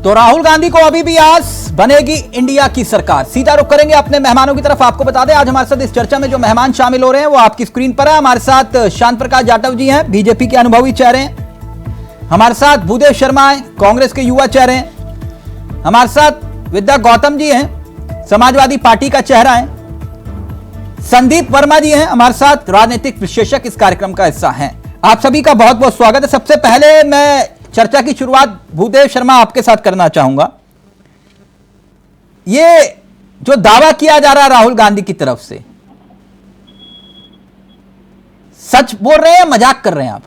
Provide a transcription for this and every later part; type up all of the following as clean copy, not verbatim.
तो राहुल गांधी को अभी भी आस बनेगी इंडिया की सरकार। सीधा रुख करेंगे अपने मेहमानों की तरफ। आपको बता दें आज हमारे साथ इस चर्चा में जो मेहमान शामिल हो रहे हैं वो आपकी स्क्रीन पर है। हमारे साथ शांत प्रकाश जाटव जी हैं, बीजेपी के अनुभवी चेहरे हैं। हमारे साथ भूदेव शर्मा हैं, कांग्रेस के युवा चेहरे हैं। हमारे साथ विद्या गौतम जी हैं, समाजवादी पार्टी का चेहरा है। संदीप वर्मा जी हैं हमारे साथ, राजनीतिक विशेषज्ञ इस कार्यक्रम का हिस्सा हैं। आप सभी का बहुत बहुत स्वागत है। सबसे पहले मैं चर्चा की शुरुआत भूदेव शर्मा आपके साथ करना चाहूंगा। ये जो दावा किया जा रहा है राहुल गांधी की तरफ से, सच बोल रहे हैं या मजाक कर रहे हैं आप?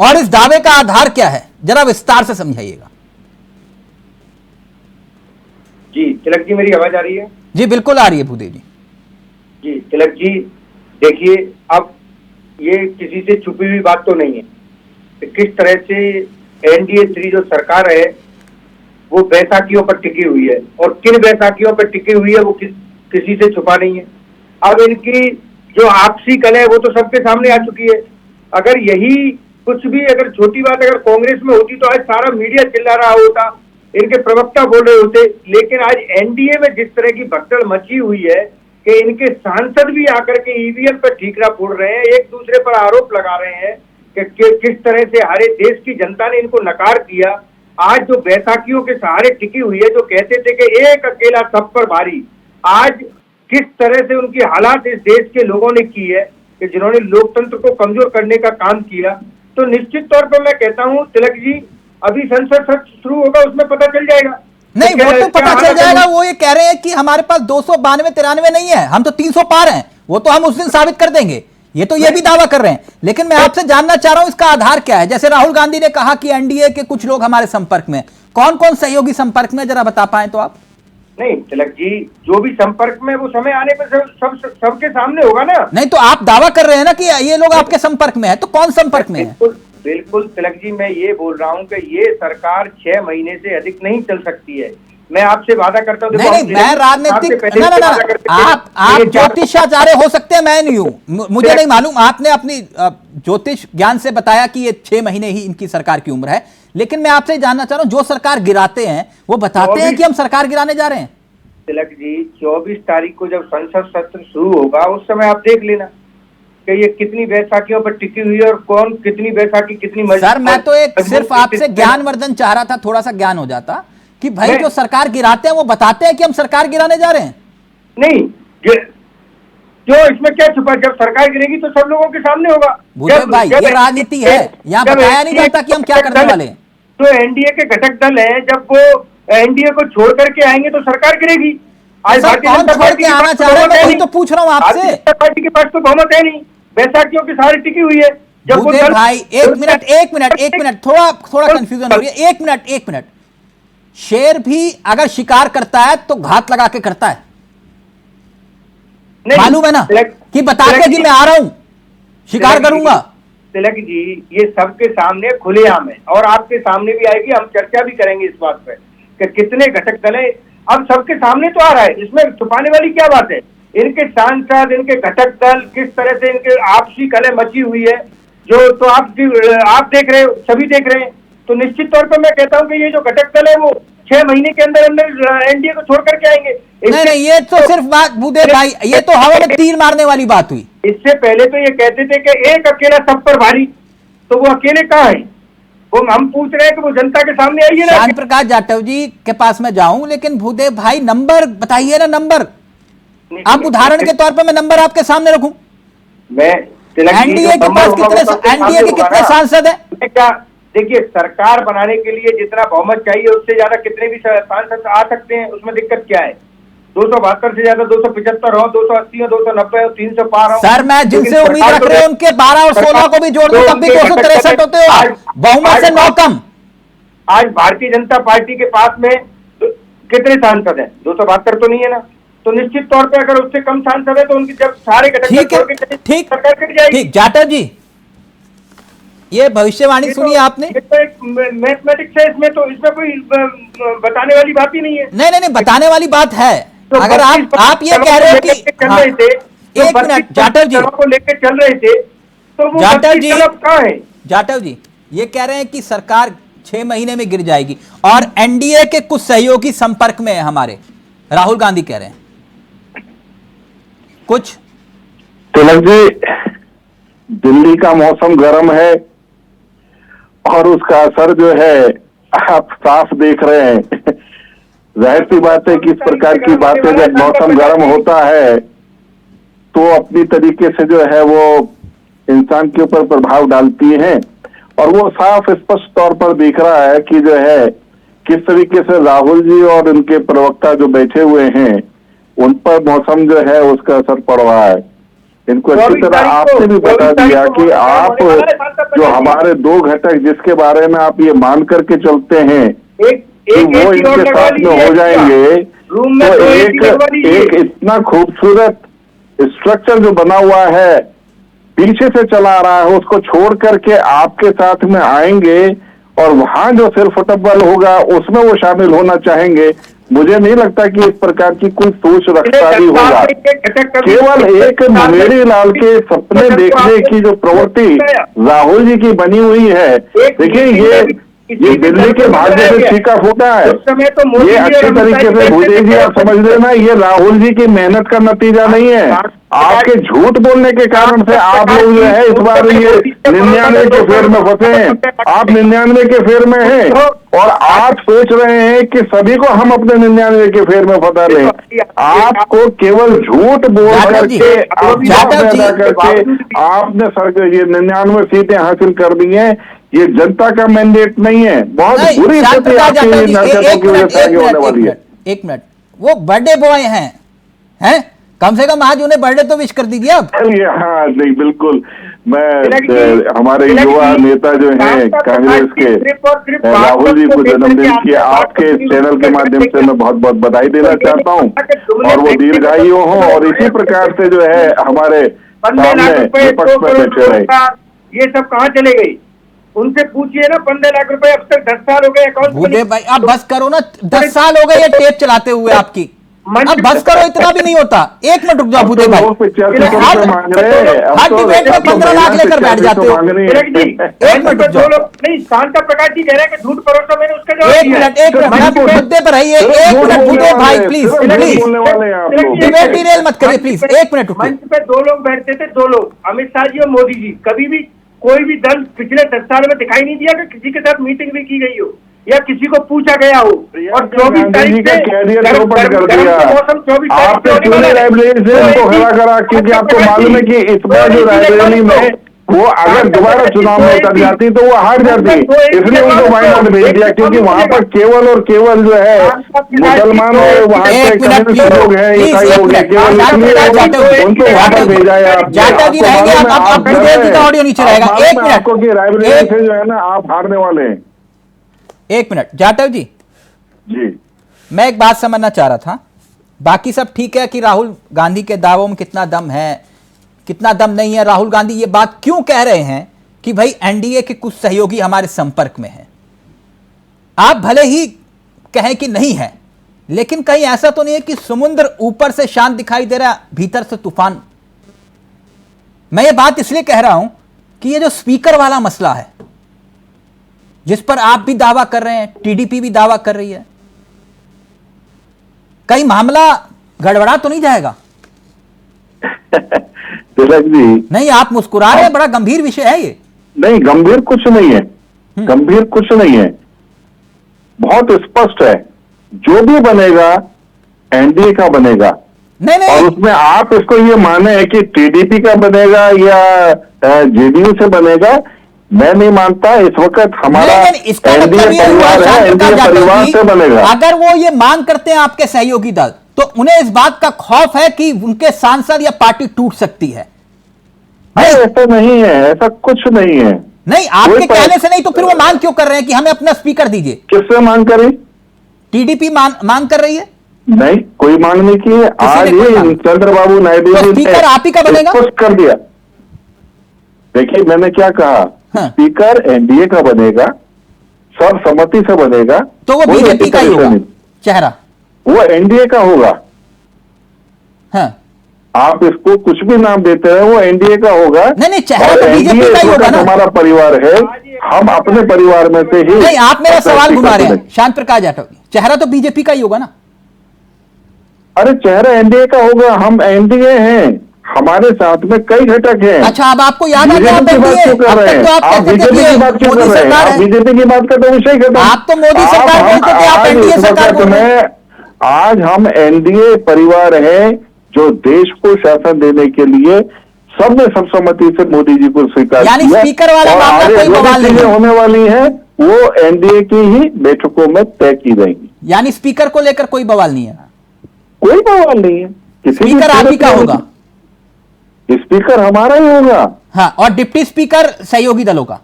और इस दावे का आधार क्या है, जरा विस्तार से समझाइएगा। जी तिलक जी, मेरी आवाज आ रही है? जी बिल्कुल आ रही है भूदेव जी। जी तिलक जी, देखिए अब ये किसी से छुपी हुई बात तो नहीं है कि किस तरह से एनडीए 3 जो सरकार है वो बैसाखियों पर टिकी हुई है, और किन बैसाखियों पर टिकी हुई है वो किसी से छुपा नहीं है। अब इनकी जो आपसी कलह है वो तो सबके सामने आ चुकी है। अगर यही कुछ भी अगर छोटी बात अगर कांग्रेस में होती तो आज सारा मीडिया चिल्ला रहा होता, इनके प्रवक्ता बोल रहे होते। लेकिन आज एनडीए में जिस तरह की भगदड़ मची हुई है कि इनके सांसद भी आकर के ईवीएम पर ठीकरा फोड़ रहे हैं, एक दूसरे पर आरोप लगा रहे हैं कि किस तरह से हमारे देश की जनता ने इनको नकार दिया। आज जो बैसाखियों के सहारे टिकी हुई है, जो कहते थे कि एक अकेला सब पर भारी, आज किस तरह से उनकी हालात इस देश के लोगों ने की है कि जिन्होंने लोकतंत्र को कमजोर करने का काम किया। तो निश्चित तौर पर मैं कहता हूं तिलक जी, अभी संसद सत्र शुरू होगा, उसमें पता चल जाएगा। नहीं वो तो पता चल जाएगा। वो ये कह रहे हैं कि हमारे पास 292-93 नहीं है, हम तो 300 पार हैं। वो तो हम उस दिन साबित कर देंगे, ये तो ये भी दावा कर रहे हैं। लेकिन मैं आपसे जानना चाह रहा हूं इसका आधार क्या है। जैसे राहुल गांधी ने कहा कि एनडीए के कुछ लोग हमारे संपर्क में, कौन कौन सहयोगी संपर्क में, जरा बता पाए तो आप। नहीं तिलक जी, जो भी संपर्क में वो समय आने पर सबके सामने होगा ना। नहीं तो आप दावा कर रहे हैं ना कि ये लोग आपके संपर्क में है, तो कौन संपर्क में है? बिल्कुल तिलक जी, मैं ये बोल रहा हूँ कि ये सरकार 6 महीने से अधिक नहीं चल सकती है। मैं आपसे वादा करता हूँ। नहीं मैं राजनीतिक आप ज्योतिषाचार्य हो सकते हैं, मैं नहीं हूं, मुझे नहीं मालूम। आपने अपनी ज्योतिष ज्ञान से बताया कि ये 6 महीने ही इनकी सरकार की उम्र है। लेकिन मैं आपसे जानना चाह रहा हूं, जो सरकार गिराते हैं वो बताते हैं कि हम सरकार गिराने जा रहे हैं। तिलक जी 24 तारीख को जब संसद सत्र शुरू होगा उस समय आप देख लेना कि ये कितनी बैसाखियों पर टिकी हुई है और कौन कितनी बैसाखी कितनी मजबूत। सर मैं तो एक सिर्फ आपसे ज्ञानवर्धन चाह रहा था, थोड़ा सा ज्ञान हो जाता कि भाई जो सरकार गिराते हैं वो बताते हैं कि हम सरकार गिराने जा रहे हैं। नहीं जो इसमें क्या छुपा, जब सरकार गिरेगी तो सब लोगों के सामने होगा। भाई ये राजनीति है, यहाँ बताया नहीं जाता कि हम क्या करने वाले हैं। जो एनडीए के घटक दल हैं, जब वो एनडीए को छोड़ करके आएंगे तो सरकार गिरेगी। आज भारतीय जनता पार्टी आना चाह रहे हैं, मैं वही तो पूछ रहा हूँ आपसे। भारतीय जनता पार्टी के पास तो बहुमत है नहीं, बैसाखियों की सारी टिकी हुई है। जब वो भाई एक मिनट थोड़ा कंफ्यूजन हो रही है। एक मिनट शेर भी अगर शिकार करता है तो घात लगा के करता है, मालूम है ना, कि बताते कि मैं आ रहा हूं शिकार करूंगा। तिलक जी ये सबके सामने खुलेआम है और आपके सामने भी आएगी, हम चर्चा भी करेंगे इस बात पर कि कितने घटक दल है। अब सबके सामने तो आ रहा है, इसमें छुपाने वाली क्या बात है। इनके सांसद, इनके घटक दल, किस तरह से इनके आपसी कलह मची हुई है, जो तो आप देख रहे हो, सभी देख रहे हैं। तो निश्चित तौर पर मैं कहता हूं कि ये जो घटक दल है वो 6 महीने के अंदर अंदर एनडीए को छोड़ करके आएंगे। नहीं ये तो सिर्फ बात भूदेव भाई, ये तो हवा में तीर मारने वाली बात हुई। इससे पहले तो ये कहते थे कि एक अकेला सब पर भारी, तो वो अकेले कहाँ है? वो हम पूछ रहे हैं कि वो जनता के सामने आइए ना। शांत प्रकाश जाटव जी के पास मैं जाऊं, लेकिन भूदेव भाई नंबर बताइए ना, नंबर। आप उदाहरण के तौर पर मैं नंबर आपके सामने रखूं। मैं एनडीए के पास एनडीए के कितने सांसद हैं? क्या देखिए, सरकार बनाने के लिए जितना बहुमत चाहिए उससे ज्यादा कितने भी सांसद आ सकते हैं, उसमें दिक्कत क्या है? 272 से ज्यादा 275 हो, 280 हो, 290 हो, 300 पार हो। सर मैं जिनसे उम्मीद रख रहे हैं उनके 12 और 16 को भी जोड़ दूं तब भी 263 होते हो, बहुमत से 9 कम। आज भारतीय जनता पार्टी के पास में कितने सांसद हैं? 272 तो नहीं है ना। तो निश्चित तौर पर अगर उससे कम सांसद है तो उनकी जब सारे घटक ठीक सरकार गिर जाएगी। ठीक जाटव जी, ये भविष्यवाणी सुनी आपने? ये तो एक मैथमेटिक्स है, इसमें तो इसमें कोई बताने वाली बात ही नहीं है। नहीं बताने वाली बात है। तो अगर आप ये कह रहे हो कि एक मिनट जाटव जी को लेकर चल रहे थे, तो वो जाटव जी कहाँ है? जाटव जी ये कह रहे हैं कि सरकार 6 महीने में गिर जाएगी और एनडीए के कुछ सहयोगी संपर्क में है हमारे, राहुल गांधी कह रहे हैं कुछ। तिलक जी, दिल्ली का मौसम गर्म है और उसका असर जो है आप साफ देख रहे हैं। जाहिर सी बात है कि इस प्रकार की बातें जब मौसम गर्म होता है तो अपनी तरीके से जो है वो इंसान के ऊपर प्रभाव डालती हैं, और वो साफ स्पष्ट तौर पर दिख रहा है कि जो है किस तरीके से राहुल जी और उनके प्रवक्ता जो बैठे हुए हैं उन पर मौसम जो है उसका असर पड़ रहा है। इनको अच्छी तरह आपने भी बता दिया कि आप जो हमारे 2 घटक जिसके बारे में आप ये मान करके चलते हैं कि वो इनके साथ में हो जाएंगे, तो एक इतना खूबसूरत स्ट्रक्चर जो बना हुआ है पीछे से चला रहा है उसको छोड़ करके आपके साथ में आएंगे और वहां जो सिर फुटबॉल होगा उसमें वो शामिल होना चाहेंगे। मुझे नहीं लगता कि इस प्रकार की कोई सोच रखता भी होगा। केवल एक मेरी लाल के सपने देखने की जो प्रवृत्ति राहुल जी की बनी हुई है, देखिए ये दिल्ली के भाग्य से छीका फूटा है। ये अच्छे तरीके से भूदेव जी आप समझ लेना, ये राहुल जी की मेहनत का नतीजा नहीं है। आपके झूठ बोलने के कारण से आप लोग जो है इस बार ये 99 के फेर में फंसे हैं। आप 99 के फेर में हैं और आप सोच रहे हैं कि सभी को हम अपने 99 के फेर में फंसा लें। आपको केवल झूठ बोल करके अदा करके आपने सर ये 99 सीटें हासिल कर दी हैं। ये जनता का मैंडेट नहीं है। बहुत बुरी स्थिति आपकी हरकतों की वजह से आगे होने वाली है। एक मिनट, वो बर्थडे बॉय हैं कम से कम आज उन्हें बर्थडे तो विश कर दीजिए अब। हाँ नहीं, बिल्कुल। मैं हमारे युवा नेता जो हैं कांग्रेस के राहुल जी को जन्मदिन की आपके चैनल के माध्यम से मैं बहुत बहुत बधाई देना चाहता हूँ, और वो दीर्घायु हो और इसी प्रकार से जो है हमारे सामने विपक्ष में बैठे रहे। ये सब कहाँ चले गई? उनसे पूछिए ना, 15 लाख रुपए अब तक 10 साल हो गए अकाउंट। भाई आप बस करो ना, 10 साल हो गए ये टेप चलाते हुए आपकी, अब बस करो, इतना भी नहीं होता। 1 मिनट रुक जाओ भूदेव भाई, हर डिबेट में 15 लाख लेकर बैठ जाते हो। 1 मिनट रुक जाओ। नहीं, शांता प्रकाश जी कह रहे हैं कि झूठ परोसा, मैंने उसका जवाब 1 मिनट मुद्दे पर रहिए। 1 मिनट भूदेव भाई, प्लीज डिबेट डिरेल मत करिए प्लीज। 1 मिनट रुकिए। मंच पे 2 लोग बैठते थे, 2 लोग, अमित शाह जी और मोदी जी। कभी भी कोई भी दल पिछले 10 साल में दिखाई नहीं दिया कि किसी के साथ मीटिंग भी की गई हो या किसी को पूछा गया हो। और 24 तारीख से मौसम 24 करा, क्योंकि आपको मालूम है कि इस बार जो रायबरेली में वो अगर दोबारा चुनाव में उतर जाती तो वो हार जाती, इसलिए उनको वायनाड भेज दिया, क्योंकि वहाँ पर केवल और केवल जो है मुसलमान और वहाँ पे कम्युनिस्ट लोग हैं, ईसाई लोग हैं, केवल इसलिए उनको वहाँ पर भेजा है। ऑडियो नीचे रहेगा। 1 मिनट, आपको कि रायबरेली से जो है ना आप हारने वाले हैं। 1 मिनट जाटव जी, मैं एक बात समझना चाह रहा था। बाकी सब ठीक है कि राहुल गांधी के दावों में कितना दम है, कितना दम नहीं है। राहुल गांधी ये बात क्यों कह रहे हैं कि भाई एनडीए के कुछ सहयोगी हमारे संपर्क में हैं? आप भले ही कहें कि नहीं है, लेकिन कहीं ऐसा तो नहीं है कि समुद्र ऊपर से शांत दिखाई दे रहा, भीतर से तूफान। मैं ये बात इसलिए कह रहा हूं कि ये जो स्पीकर वाला मसला है, जिस पर आप भी दावा कर रहे हैं, टीडीपी भी दावा कर रही है, कहीं मामला गड़बड़ा तो नहीं जाएगा? तिलक जी, नहीं, आप मुस्कुरा रहे हैं, बड़ा गंभीर विषय है ये। नहीं, गंभीर कुछ नहीं है, गंभीर कुछ नहीं है, बहुत स्पष्ट है। जो भी बनेगा एनडीए का बनेगा। नहीं, और उसमें आप इसको ये माने है कि टीडीपी का बनेगा या जेडीयू से बनेगा, मैं नहीं मानता। इस वक्त हमारा इसका मतलब ये हुआ परिवार से बनेगा। अगर वो ये मांग करते हैं आपके सहयोगी दल, तो उन्हें इस बात का खौफ है कि उनके सांसद या पार्टी टूट सकती है। ऐसा नहीं है, ऐसा कुछ नहीं है। नहीं, आपके कहने से नहीं, तो फिर वो मांग क्यों कर रहे हैं कि हमें अपना स्पीकर दीजिए? किससे मांग करें? टीडीपी मांग कर रही है? नहीं, कोई मांग नहीं की है। आज ही चंद्रबाबू नायडू ने स्पीकर आप ही का बनेगा, कर दिया। देखिए मैंने क्या कहा, स्पीकर एनडीए का बनेगा, सर्वसम्मति से बनेगा, तो वो बीजेपी का ही होगा चेहरा, वो एनडीए का होगा। हाँ। आप इसको कुछ भी नाम देते हैं, वो एनडीए का होगा। नहीं, चेहरा और तो बीजेपी NDA का ही होगा ना। हमारा परिवार है, हम अपने परिवार में से ही। नहीं, आप मेरा सवाल घुमा रहे हैं शांत प्रकाश जाटव जी, चेहरा तो बीजेपी का ही होगा ना। अरे चेहरा एनडीए का होगा, हम एनडीए हैं, हमारे साथ में कई घटक हैं। अच्छा, अब आपको याद आ गया बीजेपी की बात क्यों कर रहे हैं? आप बीजेपी की बात क्यों कर रहे हैं? आप बीजेपी की बात का तो विषय खत्म। आप तो मोदी सरकार बोलते थे, आप एनडीए सरकार बोल रहे हैं। आज हम एनडीए परिवार हैं, जो देश को शासन देने के लिए सबने सर्वसम्मति से मोदी जी को स्वीकार किया। यानी स्पीकर वाला और मामला आगे कोई जो बवाल भी नहीं चीजें है। होने वाली है वो एनडीए की ही बैठकों में तय की जाएंगी। यानी स्पीकर को लेकर कोई बवाल नहीं है। कोई बवाल नहीं है। किसी भी स्पीकर आप ही का होगा। स्पीकर हमारा ही होगा। हाँ, और डिप्टी स्पीकर सहयोगी दलों का।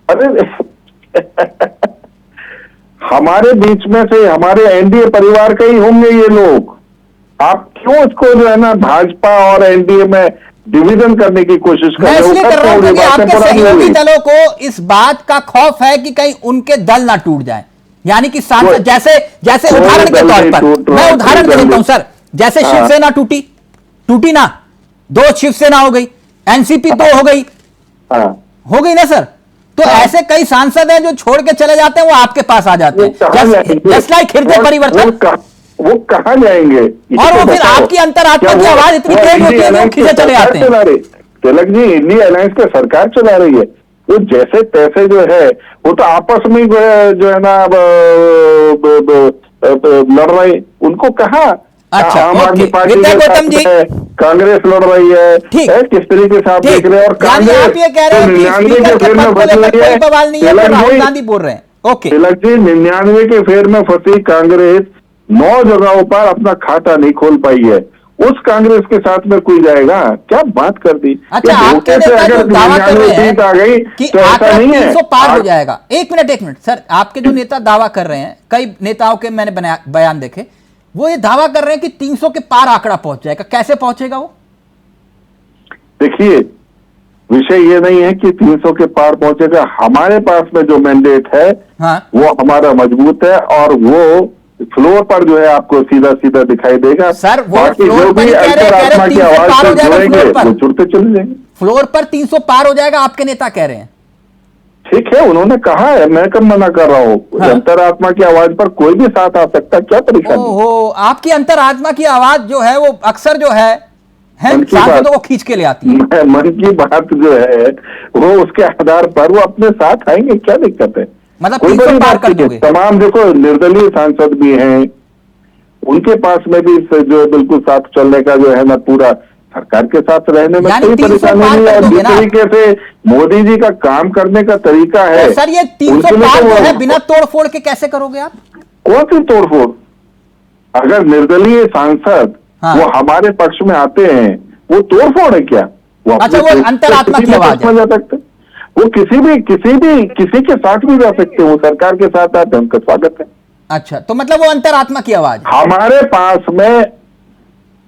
अरे हमारे बीच में से हमारे एनडीए परिवार के ही होंगे ये लोग। आप क्यों इसको जो है ना भाजपा और एनडीए में डिवीजन करने की कोशिश कर मैं रहे हो? इसलिए कर रहा हूं क्योंकि आपके सहयोगी दलों को इस बात का खौफ है कि कहीं उनके दल ना टूट जाए। यानी कि सांसद जैसे उदाहरण के तौर पर मैं उदाहरण दे देता हूं सर, जैसे शिवसेना टूटी ना, 2 शिवसेना हो गई, एनसीपी 2 हो गई, हो गई ना सर। तो ऐसे कई सांसद हैं जो छोड़ के चले जाते हैं, वो आपके पास आ जाते हैं, जस्ट लाइक हृदय परिवर्तन। वो कहां जाएंगे? और वो फिर आपकी अंतरात्मा की आवाज इतनी तेज होती है, लोग खींचे चले आते हैं। तिलक जी, इंडिया अलायंस के सरकार चला रही है, वो जैसे तैसे जो है वो तो आपस में जो है ना लड़ रहे, उनको कहा। अच्छा, आम आदमी पार्टी विद्या गौतम जी, कांग्रेस लड़ रही है, किस तरीके से आप देख रहे हैं। और कांग्रेस आप ये कह रहे हैं कि स्पीकर के पद को लेकर कोई बवाल नहीं है, तो राहुल गांधी बोल रहे हैं। ओके तिलक जी, 99 के फेर में फंसी कांग्रेस 9 जगहों पर अपना खाता नहीं खोल पाई है। उस कांग्रेस के साथ में कोई जाएगा? क्या बात कर दी। अच्छा, आपके नेता जो दावा कर रहे हैं कि तो ऐसा नहीं है 300 पार हो जाएगा। एक मिनट सर, आपके जो नेता दावा कर रहे हैं, कई नेताओं के मैंने बयान देखे, वो ये दावा कर रहे हैं कि 300 के पार आंकड़ा पहुंच जाएगा। कैसे पहुंचेगा वो? देखिए, विषय ये नहीं है कि 300 के पार पहुंचेगा। हमारे पास में जो मैंडेट है, हाँ, वो हमारा मजबूत है और वो फ्लोर पर जो है आपको सीधा सीधा दिखाई देगा। सर, वो बाकी फ्लोर जो पर भी ही कह रहे हैं, अंतरात्मा की आवाज से जुड़ेंगे वो जुड़ते चले जाएंगे। फ्लोर पर 300 पार हो जाएगा, आपके नेता कह रहे हैं। ठीक है, उन्होंने कहा है, मैं कब मना कर रहा हूँ। हाँ। अंतरात्मा की आवाज पर कोई भी साथ आ सकता, क्या परेशानी। ओहो, आपकी अंतरात्मा की आवाज जो है वो अक्सर जो है सांसदों को खींच के ले आती है। मन की बात जो है वो उसके आधार पर वो अपने साथ आएंगे, क्या दिक्कत है। मतलब कोई 300 बड़ी पार बात कर नहीं है। दोगे। तमाम देखो निर्दलीय सांसद भी हैं, उनके पास में भी जो है बिल्कुल साथ चलने का जो है ना पूरा सरकार के साथ रहने में कोई परेशानी नहीं है। और जिस तरीके से मोदी जी का काम करने का तरीका है, तो सर ये 300 पार जो है बिना तोड़फोड़ के कैसे करोगे आप? कौन सी तोड़फोड़? अगर निर्दलीय सांसद वो हमारे पक्ष में आते हैं, वो तोड़फोड़ है क्या? वो अच्छा, वो अंतरात्मा की आवाज है। जा सकते, वो किसी के साथ भी जा सकते हैं। वो सरकार के साथ आते हैं, उनका स्वागत है। अच्छा, तो मतलब वो अंतरात्मा की आवाज है। हमारे पास में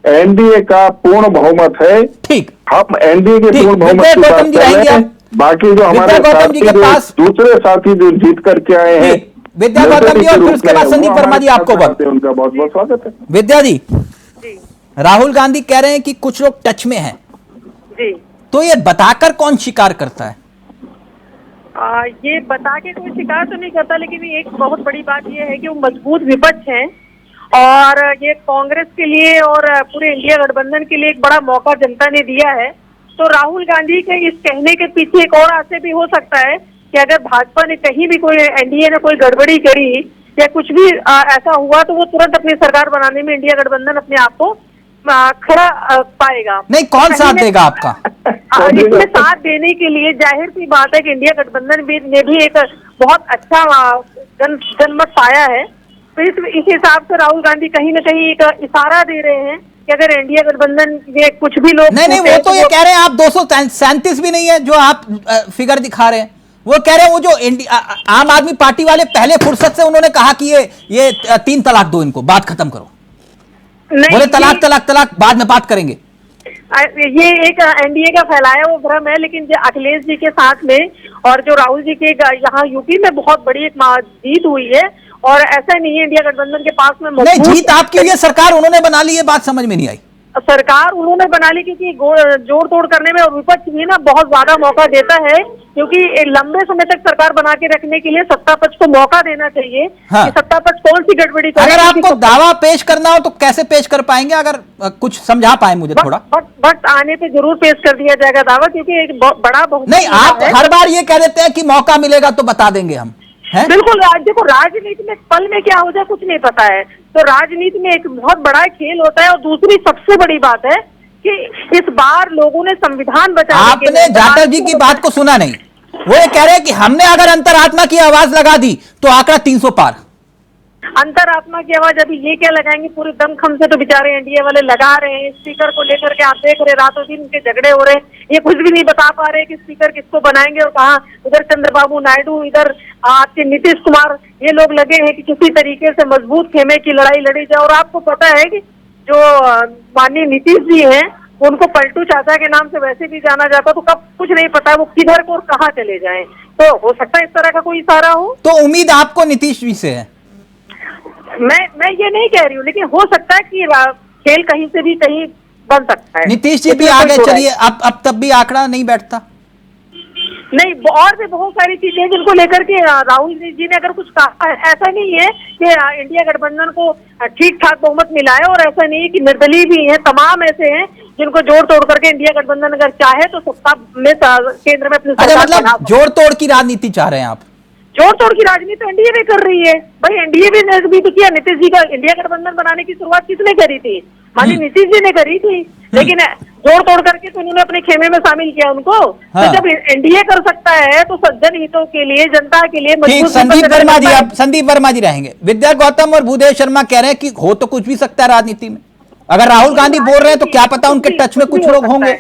एनडीए का पूर्ण बहुमत है। ठीक, हम एनडीए के पूर्ण बहुमत की बात कर रहे हैं। बाकी जो हमारे साथी जो दूसरे साथी जो जीत करके आए हैं, विद्या गौतम जी, और फिर उसके बाद संदीप वर्मा जी, आपको उनका बहुत बहुत स्वागत है। विद्या जी, राहुल गांधी कह रहे हैं कि कुछ लोग टच में हैं जी, तो ये बताकर कौन शिकार करता है? ये बता के कोई शिकार तो नहीं करता, लेकिन एक बहुत बड़ी बात ये है कि वो मजबूत विपक्ष हैं और ये कांग्रेस के लिए और पूरे इंडिया गठबंधन के लिए एक बड़ा मौका जनता ने दिया है। तो राहुल गांधी के इस कहने के पीछे एक और आशय भी हो सकता है कि अगर भाजपा ने कहीं भी कोई एनडीए ने कोई गड़बड़ी करी या कुछ भी ऐसा हुआ तो वो तुरंत अपनी सरकार बनाने में इंडिया गठबंधन अपने आप को खड़ा पाएगा। नहीं, कौन साथ देगा आपका? इसमें साथ देने के लिए जाहिर सी बात है कि इंडिया गठबंधन ने भी एक बहुत अच्छा जनमत पाया है। तो इस हिसाब से राहुल गांधी कहीं ना कहीं एक इशारा दे रहे हैं कि अगर इंडिया गठबंधन ये कुछ भी लोग नहीं, वो तो ये कह रहे हैं आप 237 भी नहीं है जो आप फिगर दिखा रहे हैं। वो कह रहे हैं वो जो आम आदमी पार्टी वाले पहले फुर्सत से उन्होंने कहा कि ये 3 तलाक दो, इनको बात खत्म करो। बोले तलाक बाद में बात करेंगे। ये एक एनडीए का फैलाया वो भ्रम है, लेकिन जो अखिलेश जी के साथ में और जो राहुल जी के यहाँ यूपी में बहुत बड़ी एक जीत हुई है, और ऐसा नहीं है इंडिया गठबंधन के पास में नहीं, जीत आपकी हुई है, सरकार उन्होंने बना ली है, बात समझ में नहीं आई। सरकार उन्होंने बना ली क्योंकि जोड़ तोड़ करने में, और विपक्ष भी ना बहुत ज्यादा मौका देता है, क्योंकि लंबे समय तक सरकार बना के रखने के लिए सत्ता पक्ष को मौका देना चाहिए। हाँ। कि सत्ता पक्ष कौन सी गड़बड़ी करे। अगर आपको दावा पेश करना हो तो कैसे पेश कर पाएंगे, अगर कुछ समझा पाए मुझे थोड़ा। वक्त आने पे जरूर पेश कर दिया जाएगा दावा, क्योंकि एक बड़ा बहुत नहीं, आप हर बार ये कह देते हैं कि मौका मिलेगा तो बता देंगे हम, है? बिल्कुल। देखो, राजनीति में पल में क्या हो जाए कुछ नहीं पता है, तो राजनीति में एक बहुत बड़ा खेल होता है। और दूसरी सबसे बड़ी बात है कि इस बार लोगों ने संविधान बचाने के लिए, आपने जाटव जी की बात को सुना नहीं, वो ये कह रहे हैं कि हमने अगर अंतरात्मा की आवाज लगा दी तो आंकड़ा 300 पार। अंतरात्मा की आवाज अभी ये क्या लगाएंगे, पूरे दमखम से तो बेचारे एनडीए वाले लगा रहे हैं। स्पीकर को लेकर के आप देख रहे रातों दिन उनके झगड़े हो रहे हैं, ये कुछ भी नहीं बता पा रहे कि स्पीकर किसको बनाएंगे और कहाँ। उधर चंद्रबाबू नायडू, इधर आपके नीतीश कुमार, ये लोग लगे हैं कि किसी तरीके से मजबूत खेमे की लड़ाई लड़ी जाए। और आपको पता है कि जो माननीय नीतीश जी हैं, उनको पलटू चाचा के नाम से वैसे भी जाना जाता, तो कब कुछ नहीं पता वो किधर को और कहाँ चले जाएं। तो हो सकता है इस तरह का कोई इशारा हो। तो उम्मीद आपको नीतीश जी से है? मैं ये नहीं कह रही हूँ, लेकिन हो सकता है कि खेल कहीं से भी कहीं बन सकता है। नीतीश जी भी आगे चलिए, अब तब भी आंकड़ा नहीं बैठता। नहीं, और भी बहुत सारी चीजें जिनको लेकर के राहुल जी ने अगर कुछ कहा, ऐसा नहीं है कि इंडिया गठबंधन को ठीक ठाक बहुमत मिला है, और ऐसा नहीं है कि निर्दलीय भी है, तमाम ऐसे हैं जिनको जोड़ तोड़ करके इंडिया गठबंधन अगर चाहे तो सत्ता में केंद्र में अपनी सरकार। मतलब जोड़ तोड़ की राजनीति चाह रहे हैं आप? जोड़ तोड़ की राजनीति तो एनडीए भी कर रही है भाई, एनडीए भी तो किया। नीतीश जी का इंडिया गठबंधन बनाने की शुरुआत किसने करी थी? माननीय नीतीश जी ने करी थी, लेकिन जोड़ तोड़ करके तो उन्होंने अपने खेमे में शामिल किया उनको। हाँ। तो जब एनडीए कर सकता है तो सज्जन हितों के लिए, जनता के लिए मजबूत। संदीप वर्मा जी रहेंगे। विद्या गौतम और भूदेव शर्मा कह रहे हैं कि हो तो कुछ भी सकता है राजनीति में। अगर राहुल गांधी बोल रहे हैं तो क्या पता उनके टच में कुछ लोग होंगे।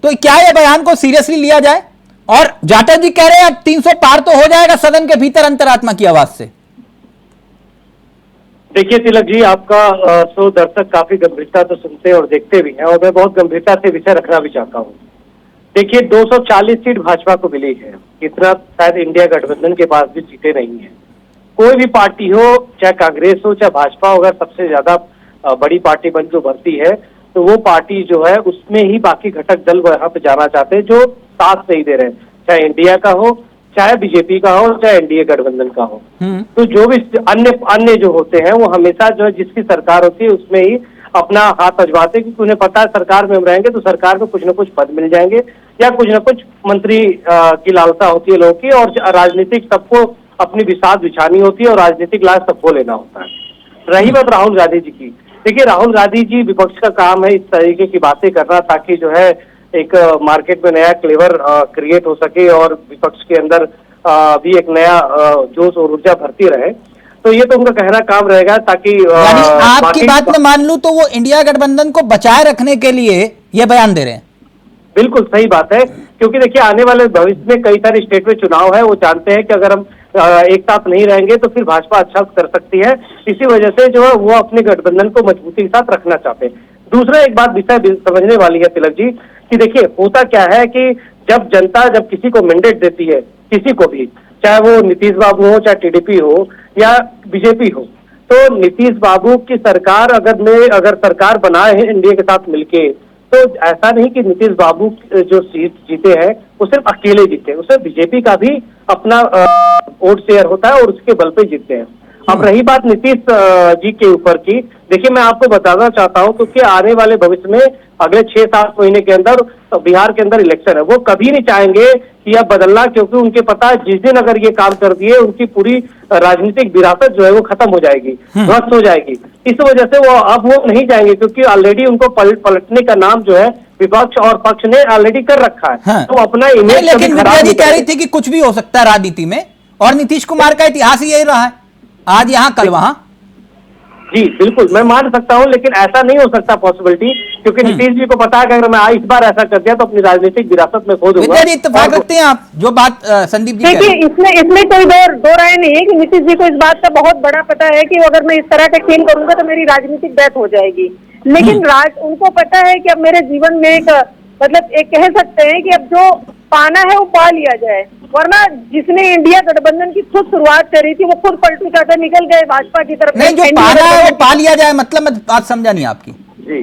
तो क्या ये बयान को सीरियसली लिया जाए? और जाटव जी कह रहे हैं अब 300 पार तो हो जाएगा सदन के भीतर अंतरात्मा की आवाज से। देखिए तिलक जी, आपका शो दर्शक काफी गंभीरता से सुनते हैं और देखते भी हैं, और मैं बहुत गंभीरता से विषय रखना भी चाहता हूँ। देखिए 240 सीट भाजपा को मिली है, इतना शायद इंडिया गठबंधन के पास भी सीटें नहीं है। कोई भी पार्टी हो, चाहे कांग्रेस हो चाहे भाजपा हो, अगर सबसे ज्यादा बड़ी पार्टी बन जो बनती है तो वो पार्टी जो है उसमें ही बाकी घटक दल वहां पे जाना चाहते हैं जो साथ नहीं दे रहे हैं, चाहे इंडिया का हो, चाहे बीजेपी का हो, चाहे एनडीए गठबंधन का हो। तो जो भी अन्य जो होते हैं वो हमेशा जो है जिसकी सरकार होती है उसमें ही अपना हाथ अजमाते हैं, क्योंकि उन्हें पता है सरकार में हम रहेंगे तो सरकार में कुछ न कुछ पद मिल जाएंगे या कुछ न कुछ मंत्री की लालसा होती है लोगों की, और राजनीतिक सबको अपनी बिसात बिछानी होती है और राजनीतिक लाभ सबको लेना होता है। रही बात राहुल गांधी जी की, देखिए राहुल गांधी जी, विपक्ष का काम है इस तरीके की बातें करना ताकि जो है एक मार्केट में नया क्लेवर क्रिएट हो सके और विपक्ष के अंदर भी एक नया जोश और ऊर्जा भरती रहे। तो ये तो उनका कहना काम रहेगा ताकि यानी आपकी बात में मान लूं तो वो इंडिया गठबंधन को बचाए रखने के लिए ये बयान दे रहे हैं। बिल्कुल सही बात है, क्योंकि देखिए आने वाले भविष्य में कई सारे स्टेट में चुनाव है, वो जानते हैं कि अगर हम एक साथ नहीं रहेंगे तो फिर भाजपा अच्छा कर सकती है। इसी वजह से जो है वो अपने गठबंधन को मजबूती के साथ रखना चाहते हैं। दूसरा एक बात विषय समझने वाली है तिलक जी, कि देखिए होता क्या है कि जब जनता जब किसी को मैंडेट देती है, किसी को भी, चाहे वो नीतीश बाबू हो, चाहे टीडीपी हो या बीजेपी हो, तो नीतीश बाबू की सरकार अगर सरकार बनाए है इंडिया के साथ मिलके, तो ऐसा नहीं कि नीतीश बाबू जो सीट जीते हैं वो सिर्फ अकेले जीते हैं, उसमें बीजेपी का भी अपना वोट शेयर होता है और उसके बल पे जीतते हैं। अब रही बात नीतीश जी के ऊपर की, देखिए मैं आपको बताना चाहता हूं क्योंकि आने वाले भविष्य में अगले 6-7 महीने के अंदर बिहार के अंदर इलेक्शन है, वो कभी नहीं चाहेंगे कि अब बदलना, क्योंकि उनके पता है जिस दिन अगर ये काम कर दिए उनकी पूरी राजनीतिक विरासत जो है वो खत्म हो जाएगी, ध्वस्त हो जाएगी। इस वजह से वो नहीं चाहेंगे, क्योंकि ऑलरेडी उनको पलटने का नाम जो है विपक्ष और पक्ष ने ऑलरेडी कर रखा है। हाँ। तो अपना इमेज, लेकिन विद्या जी कह रही थी कि कुछ भी हो सकता है राजनीति में, और नीतीश कुमार का इतिहास ही यही रहा है, आज यहाँ कल वहां। जी बिल्कुल, मैं मान सकता हूं, लेकिन ऐसा नहीं हो सकता पॉसिबिलिटी, क्योंकि नीतीश जी को पता है कि अगर मैं इस बार ऐसा कर दिया तो अपनी राजनीतिक विरासत में खो दूंगा। विद्या जी इत्तेफाक रखते हैं आप जो बात संदीप जी? देखिए इसमें कोई दो राय नहीं है कि नीतीश जी को इस बात का बहुत बड़ा पता है कि अगर मैं इस तरह का खेल करूंगा तो मेरी राजनीतिक डेथ हो जाएगी। लेकिन उनको पता है कि अब मेरे जीवन में एक कह सकते हैं कि अब जो पाना है वो पा लिया जाए, वरना जिसने इंडिया गठबंधन की खुद शुरुआत करी थी वो खुद पलटू चाहकर निकल गए भाजपा की तरफ। नहीं, जो पाना है वो पा लिया जाए मतलब मैं बात समझा नहीं आपकी। जी,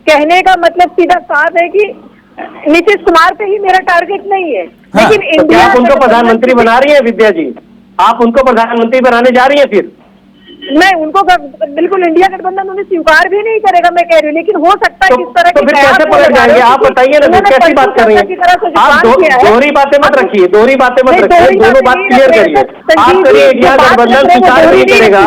कहने का मतलब सीधा साफ है कि नीतीश कुमार पे ही मेरा टारगेट नहीं है। हाँ, लेकिन तो क्या इंडिया आप उनको प्रधानमंत्री बना रही है विद्या जी? आप उनको प्रधानमंत्री बनाने जा रही है? फिर मैं उनको बिल्कुल इंडिया गठबंधन उन्हें स्वीकार भी नहीं करेगा, मैं कह रही हूँ। लेकिन हो सकता है किस तरह तो फिर कैसे पलट जाएंगे? आप बताइए ना, कैसी बात कर रही है आप? दोहरी बातें मत रखिए, दोनों बात क्लियर करिए। आप करिए इंडिया गठबंधन स्वीकार नहीं करेगा,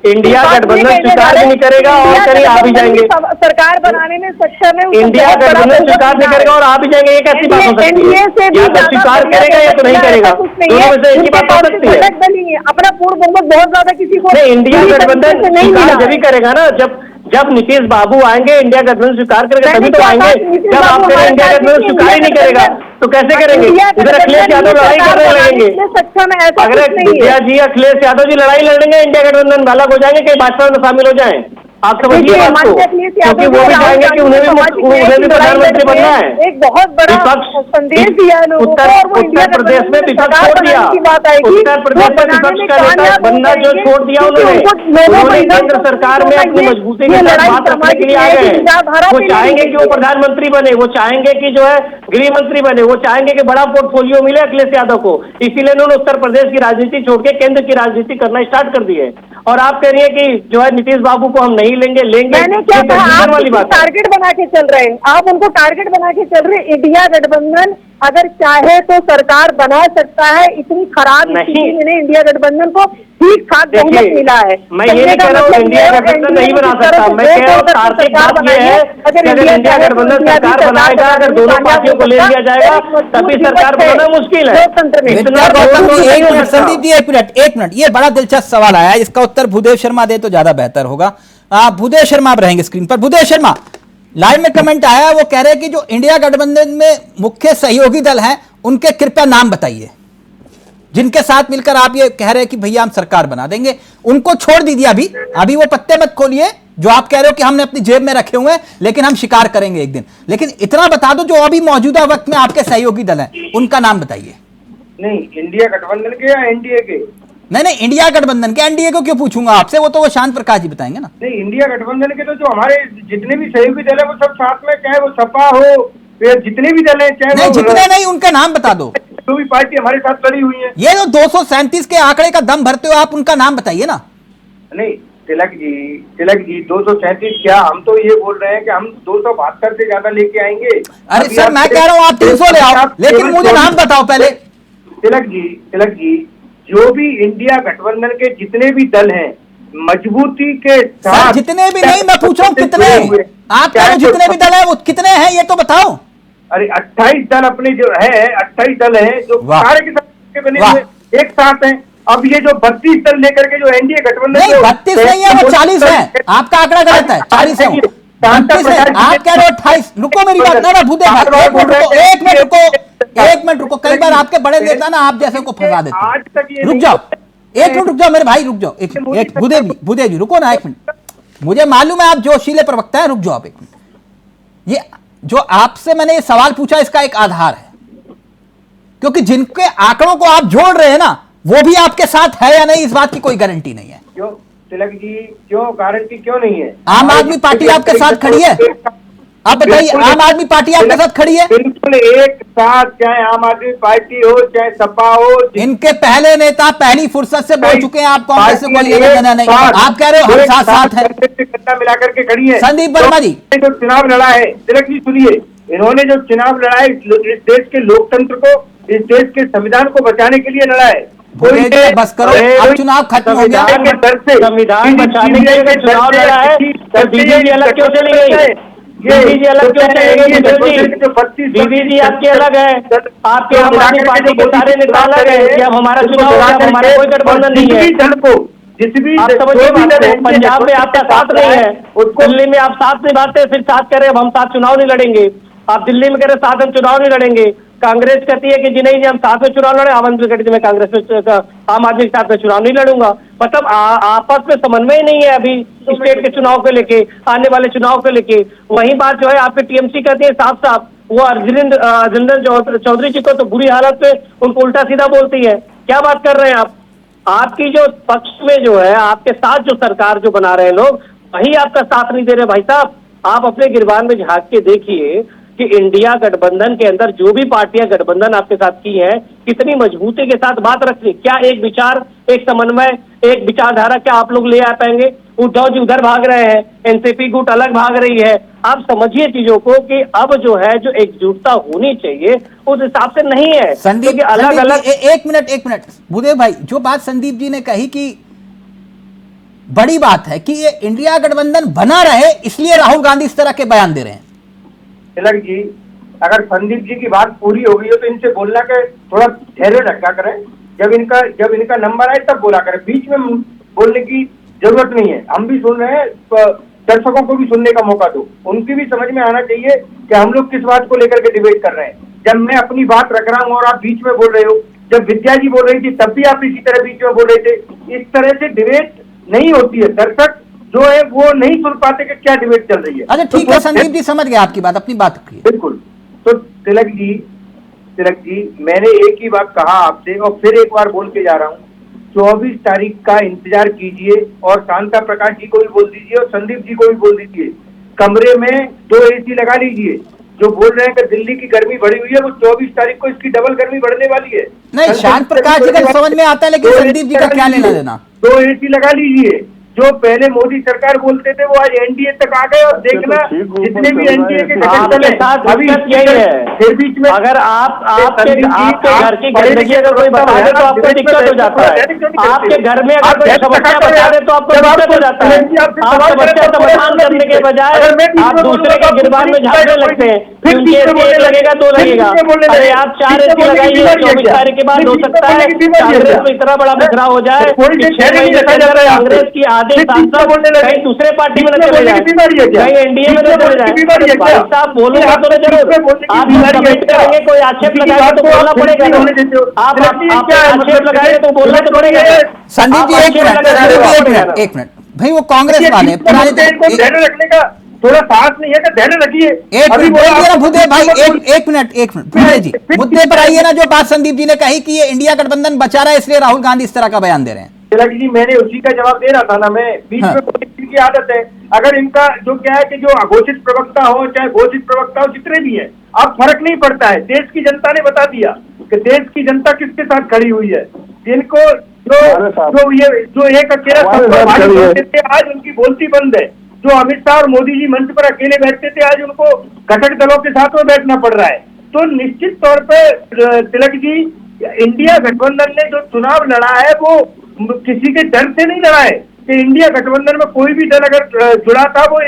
इंडिया गठबंधन स्वीकार भी नहीं करेगा और करिए आप भी जाएंगे। सरकार बनाने में सक्षम है, इंडिया गठबंधन स्वीकार नहीं करेगा और आप भी जाएंगे, ये कैसी बात हो सकती है? या तो स्वीकार करेगा या तो नहीं करेगा, दोनों में से एक ही बात हो सकती है। अपना पूर्ण बहुमत बहुत ज्यादा किसी को इंडिया गठबंधन स्वीकार जब ही करेगा ना, जब नीतीश बाबू आएंगे इंडिया गठबंधन स्वीकार करेगा तभी तो आएंगे। जब आप करें इंडिया गठबंधन स्वीकार ही नहीं करेगा तो कैसे करेंगे? उधर अखिलेश यादव लड़ाई करने लगेंगे। अगर विद्या जी अखिलेश यादव जी लड़ाई लड़ेंगे, इंडिया गठबंधन अलग हो जाएंगे, कहीं भाजपा में शामिल हो जाए। आप समझिए बात को, क्योंकि वो भी चाहेंगे कि उन्हें भी प्रधानमंत्री बनना है। एक बहुत बड़ा संदेश दिया है लोगों को। उत्तर प्रदेश में विपक्ष छोड़ दिया, उत्तर प्रदेश में विपक्ष का नेता बनना जो छोड़ दिया उन्होंने केंद्र सरकार में अपनी मजबूती के साथ बात रखने के लिए आ गए हैं। वो चाहेंगे कि वो प्रधानमंत्री बने, वो चाहेंगे कि जो है गृह मंत्री बने, वो चाहेंगे कि बड़ा पोर्टफोलियो मिले अखिलेश यादव को। इसीलिए उन्होंने उत्तर प्रदेश की राजनीति छोड़ के केंद्र की राजनीति करना स्टार्ट कर दी है। और आप कह रही है कि जो है नीतीश बाबू को हम नहीं लेंगे। मैंने क्या कहा? आप टारगेट बना के चल रहे हैं, आप उनको टारगेट बना के चल रहे हैं। इंडिया गठबंधन अगर चाहे तो सरकार बना सकता है। इतनी खराब स्थिति में इंडिया गठबंधन को ठीक ठाक बहुमत मिला है। मैं ये नहीं कह रहा हूँ इंडिया गठबंधन नहीं बना सकता, मैं कह रहा हूँ तार्किक बात ये है अगर इंडिया गठबंधन सरकार बनाएगा, अगर दोनों पार्टियों को ले लिया जाएगा तभी सरकार बनाना मुश्किल है। संदीप जी एक मिनट, ये बड़ा दिलचस्प सवाल आया है, इसका उत्तर भूदेव शर्मा दे तो ज्यादा बेहतर होगा। भूदेव शर्मा आप रहेंगे स्क्रीन पर। भूदेव शर्मा, लाइव में कमेंट आया है, वो कह रहे हैं कि जो इंडिया गठबंधन में मुख्य सहयोगी दल हैं उनके कृपया नाम बताइए, जिनके साथ मिलकर आप ये कह रहे हैं कि भैया हम सरकार बना देंगे। उनको छोड़ दीजिए, अभी वो पत्ते मत खोलिए जो आप कह रहे हो कि हमने अपनी जेब में रखे हुए हैं, लेकिन हम शिकार करेंगे एक दिन। लेकिन इतना बता दो जो अभी मौजूदा वक्त में आपके सहयोगी दल हैं उनका नाम बताइए। नहीं, इंडिया गठबंधन के या एनडीए के? नहीं, इंडिया गठबंधन के। एनडीए को क्यों पूछूंगा आपसे, वो तो वो शांत प्रकाश जी बताएंगे ना। नहीं, इंडिया गठबंधन के तो जो हमारे जितने भी सहयोगी दल है वो सब साथ में, चाहे वो सपा हो या जितने भी दल है, चाहे नहीं जितने नहीं उनका नाम बता दो। जो भी पार्टी हमारे साथ लड़ी हुई है, ये जो 237 के आंकड़े का दम भरते हो आप, उनका नाम बताइए ना। नहीं तिलक जी 237 क्या, हम तो ये बोल रहे हैं कि हम 272 से ज्यादा लेके आएंगे। अरे सर मैं कह रहा हूँ आप 300 ले आओ, लेकिन मुझे नाम बताओ पहले। तिलक जी जो भी इंडिया गठबंधन के जितने भी दल हैं मजबूती के साथ, जितने भी नहीं, मैं पूछ रहा हूँ कितने, आप कह रहे हो जितने भी दल हैं वो कितने हैं ये तो बताओ। अरे 28 दल अपने जो है, 28 दल हैं जो सारे के साथ बने हुए एक साथ हैं। अब ये जो 32 दल लेकर के जो एनडीए गठबंधन, नहीं 32 नहीं है, वो 40 है। आपका आंकड़ा गलत है, 40 है। आप कह रहे हो 28। रुको मेरी बात ना भूदेव भाई, एक मिनट रुको। कई बार आपके बड़े नेता ना आप जैसे को फंसा देते हैं। रुक जाओ, एक मिनट रुक जाओ मेरे भाई, रुक जाओ एक मिनट। भूदेव जी रुको ना एक मिनट, मुझे मालूम है आप जोशीले प्रवक्ता हैं, रुक जाओ आप एक मिनट। ये जो आपसे मैंने ये सवाल पूछा इसका एक आधार है, क्योंकि जिनके आंकड़ों को आप जोड़ रहे हैं ना वो भी आपके साथ है या नहीं, इस बात की कोई गारंटी नहीं है। क्यों तिलक जी, क्यों गारंटी क्यों नहीं है? आम आदमी पार्टी आपके साथ खड़ी है, आप बताइए। आम आदमी पार्टी आपके साथ खड़ी है बिल्कुल एक साथ, चाहे आम आदमी पार्टी हो चाहे सपा हो। इनके पहले नेता पहली फुर्सत से बोल चुके हैं आप कांग्रेस से कोई लेना देना नहीं। आप कह रहे हो हम साथ है, मिला करके खड़ी है। संदीप वर्मा जी जो चुनाव लड़ा है, तिलक जी सुनिए, इन्होंने जो चुनाव लड़ा है इस देश के लोकतंत्र को, इस देश के संविधान को बचाने के लिए लड़ा है। बस करो, अब चुनाव खत्म हो गया। संविधान बचाने के लिए चुनाव लड़ा है तो बीजेपी अलग क्यों चली गई? बीजेपी अलग क्यों चली गई? बीजेपी आपकी अलग है, आपके आम आदमी पार्टी के सारे नेता अलग है। अब हमारा चुनाव, हमारा कोई गठबंधन नहीं है। आप समझिए बात को, पंजाब में आपका साथ नहीं है, दिल्ली में आप साथ निभाते फिर साथ कह रहे हम साथ चुनाव नहीं लड़ेंगे। आप दिल्ली में कह रहे साथ हम चुनाव नहीं लड़ेंगे, कांग्रेस कहती है कि जी नहीं जी हम साथ में चुनाव लड़े, आमंत्रित कहती है मैं कांग्रेस में आम आदमी के साथ में चुनाव नहीं लड़ूंगा। मतलब आपस में समन्वय नहीं है अभी स्टेट के चुनाव को लेके, आने वाले चुनाव को लेके। वही बात जो है आपके टीएमसी कहती है साफ साफ, वो अर्जुन चौधरी जी को तो बुरी हालत में उनको उल्टा सीधा बोलती है। क्या बात कर रहे हैं आप? आपकी जो पक्ष में जो है आपके साथ जो सरकार जो बना रहे हैं लोग, वही आपका साथ नहीं दे रहे भाई साहब। आप अपने गिरबान में झांक के देखिए कि इंडिया गठबंधन के अंदर जो भी पार्टियां गठबंधन आपके साथ की है, कितनी मजबूती के साथ बात रखनी, क्या एक विचार, एक समन्वय, एक विचारधारा क्या आप लोग ले आ पाएंगे? उद्धव जी उधर भाग रहे हैं, एनसीपी गुट अलग भाग रही है। आप समझिए चीजों को कि अब जो है जो एकजुटता होनी चाहिए उस हिसाब से नहीं है। संदीप, अलग अलग एक मिनट भूदेव भाई, जो बात संदीप जी ने कही कि बड़ी बात है कि ये इंडिया गठबंधन बना रहे, इसलिए राहुल गांधी इस तरह के बयान दे रहे हैं। तिलक जी, अगर संदीप जी की बात पूरी हो गई हो तो इनसे बोलना के थोड़ा धैर्य रखा करें। जब इनका नंबर आए तब बोला करें, बीच में बोलने की जरूरत नहीं है। हम भी सुन रहे हैं, दर्शकों को भी सुनने का मौका दो, उनकी भी समझ में आना चाहिए कि हम लोग किस बात को लेकर के डिबेट कर रहे हैं। जब मैं अपनी बात रख रहा हूँ और आप बीच में बोल रहे हो, जब विद्या जी बोल रही थी तब भी आप इसी तरह बीच में बोल रहे थे। इस तरह से डिबेट नहीं होती है। दर्शक जो है वो नहीं सुन पाते कि क्या डिबेट चल रही है। अच्छा ठीक है संदीप जी, समझ गए आपकी बात, अपनी बात रखिए। बिल्कुल। तो तिलक जी मैंने एक ही बात कहा आपसे और फिर एक बार बोल के जा रहा हूँ, 24 तारीख का इंतजार कीजिए और शांता प्रकाश जी को भी बोल दीजिए और संदीप जी को भी बोल दीजिए, कमरे में 2 AC लगा लीजिए। जो बोल रहे हैं कि दिल्ली की गर्मी बढ़ी हुई है, वो 24 तारीख को इसकी डबल गर्मी बढ़ने वाली है। नहीं, शांत प्रकाश जी का समझ में आता है, लेकिन संदीप जी का क्या लेना देना? 2 AC लगा लीजिए। जो पहले मोदी सरकार बोलते थे वो आज एनडीए तक आ गए और देखना जितने भी एनडीए के घटक दल हैं अभी यही है। फिर बीच में अगर आपके घर की गंदगी अगर कोई बता दे तो आपको दिक्कत हो जाता है। आपके घर में अगर कोई समस्या बता दे तो आपको दिक्कत हो जाता है। आप समस्या समाधान करने के बजाय आप दूसरे के गिरबान में झाड़ने लगते हैं। क्योंकि एक लगेगा 2 लगेगा। अरे आप 4 AC लगाइए, 24 तारीख के बाद हो सकता है कांग्रेस में इतना बड़ा बिखराव हो जाए कि 6 महीने के अंदर कांग्रेस की कहीं दूसरे पार्टी में न चले जाए, कहीं एनडीए में न चले जाए। भाई साहब बोलूंगा तो न जरूर, आप कमेंट करेंगे, कोई आक्षेप लगाएगा तो बोलना पड़ेगा। आप आक्षेप लगाएंगे तो बोलना तो पड़ेगा। संदीप जी एक मिनट भाई, वो कांग्रेस वाले धैर्य रखने का थोड़ा साहस नहीं है कि धैर्य रखिए। भूदेव भाई एक मिनट भूदेव जी, मुद्दे पर आइए ना। जो बात संदीप जी ने कही कि ये इंडिया गठबंधन बचा रहा है इसलिए राहुल गांधी इस तरह का बयान दे रहे हैं। तिलक जी, मैंने उसी का जवाब दे रहा था ना, मैं बीच में बोलने की आदत है। अगर इनका जो क्या है कि जो अघोषित प्रवक्ता हो चाहे घोषित प्रवक्ता हो, जितने भी हैं, अब फर्क नहीं पड़ता है। देश की जनता ने बता दिया कि देश की जनता किसके साथ खड़ी हुई है। जिनको जो एक अकेला थे आज उनकी बोलती बंद है। जो अमित शाह और मोदी जी मंच पर अकेले बैठते थे आज उनको घटक दलों के साथ में बैठना पड़ रहा है। तो निश्चित तौर पर तिलक जी, इंडिया गठबंधन ने जो चुनाव लड़ा है वो किसी के डर से नहीं लड़ा है कि इंडिया गठबंधन में कोई भी दल अगर जुड़ा था वो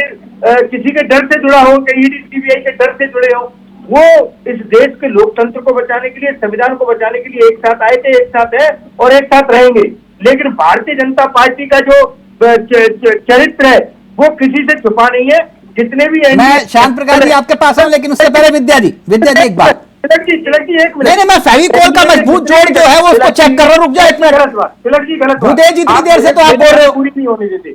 किसी के डर से जुड़ा हो, कि ईडी सीबीआई के डर से जुड़े हो। वो इस देश के लोकतंत्र को बचाने के लिए, संविधान को बचाने के लिए एक साथ आए थे, एक साथ है और एक साथ रहेंगे। लेकिन भारतीय जनता पार्टी का जो चरित्र है वो किसी से छुपा नहीं है। जितने भी मैं शांत प्रकाश जी आपके पास हूं, लेकिन उससे पहले विद्या जी एक बात। तिलक जी एक मिनट। नहीं, मैं फेविकोल का मजबूत जोड़ जो है वो उसको चेक कर रहा हूं। रुक जाओ एक मिनट। तिलक जी गलत भूदेव जी इतनी देर से तो आप बोल रहे हो, पूरी नहीं होने देते,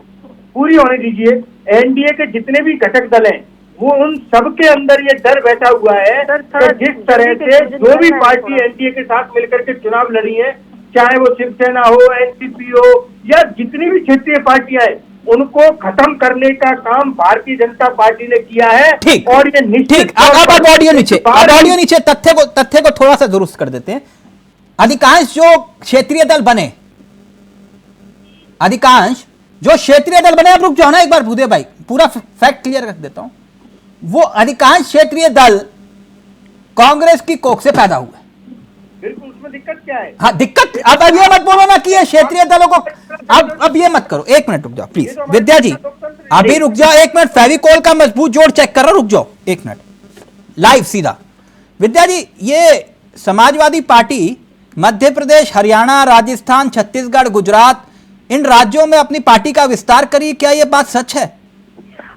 पूरी होने दीजिए। एनडीए के जितने भी घटक दल हैं वो उन सबके अंदर ये डर बैठा हुआ है कि जिस तरह से जो भी पार्टी एनडीए के साथ मिलकर के चुनाव लड़ी है, चाहे वो शिवसेना हो, एनसीपी हो या जितनी भी क्षेत्रीय पार्टियां हैं, उनको खत्म करने का काम भारतीय जनता पार्टी ने किया है। ठीक, और ये निश्चित अब ऑडियो नीचे तथ्य को थोड़ा सा दुरुस्त कर देते हैं। अधिकांश जो क्षेत्रीय दल बने, अब रुक जाओ ना एक बार भूदेव भाई, पूरा फैक्ट क्लियर कर देता हूं। वो अधिकांश क्षेत्रीय दल कांग्रेस की कोख से पैदा हुए। बिल्कुल, उसमें दिक्कत क्या है? हाँ दिक्कत, अब ये मत बोलो ना कि ये क्षेत्रीय दलों को, अब ये मत करो। एक मिनट रुक जाओ प्लीज विद्या जी, अभी रुक जाओ एक मिनट। फेविकोल का मजबूत जोड़ चेक कर रहा हूं, रुक जाओ एक मिनट, लाइव सीधा। विद्या जी, ये समाजवादी पार्टी मध्य प्रदेश, हरियाणा, राजस्थान, छत्तीसगढ़, गुजरात, इन राज्यों में अपनी पार्टी का विस्तार करी, क्या ये बात सच है?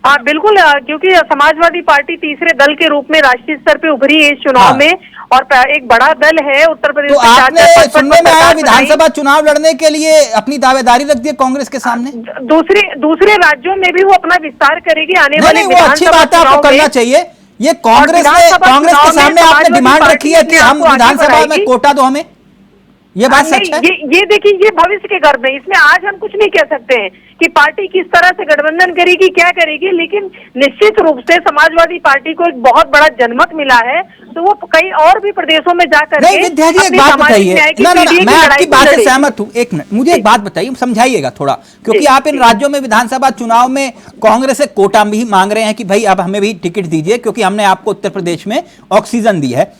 बिल्कुल, क्योंकि समाजवादी पार्टी तीसरे दल के रूप में राष्ट्रीय स्तर पे उभरी है इस चुनाव हाँ। में, और एक बड़ा दल है उत्तर प्रदेश तो में। आपने सुनने में आया विधानसभा चुनाव लड़ने के लिए अपनी दावेदारी रख दी है कांग्रेस के सामने? दूसरे राज्यों में भी वो अपना विस्तार करेगी आने वाले वो अच्छी बात है, आपको करना चाहिए। ये कांग्रेस के सामने आपने डिमांड रखी है कि हम विधानसभा में कोटा दो हमें, ये बात सच है? ये देखिए, ये भविष्य के गर्भ में, इसमें आज हम कुछ नहीं कह सकते हैं कि पार्टी किस तरह से गठबंधन करेगी, क्या करेगी, लेकिन निश्चित रूप से समाजवादी पार्टी को एक बहुत बड़ा जनमत मिला है, तो वो कई और भी प्रदेशों में जाकर नहीं विद्या जी एक बात बताइए, ना मैं आपकी बात से सहमत हूँ, एक मिनट मुझे एक बात बताइए, समझाइएगा थोड़ा, क्योंकि आप इन राज्यों में विधानसभा चुनाव में कांग्रेस से कोटा भी मांग रहे हैं कि भाई अब हमें भी टिकट दीजिए, क्योंकि हमने आपको उत्तर प्रदेश में ऑक्सीजन दी है,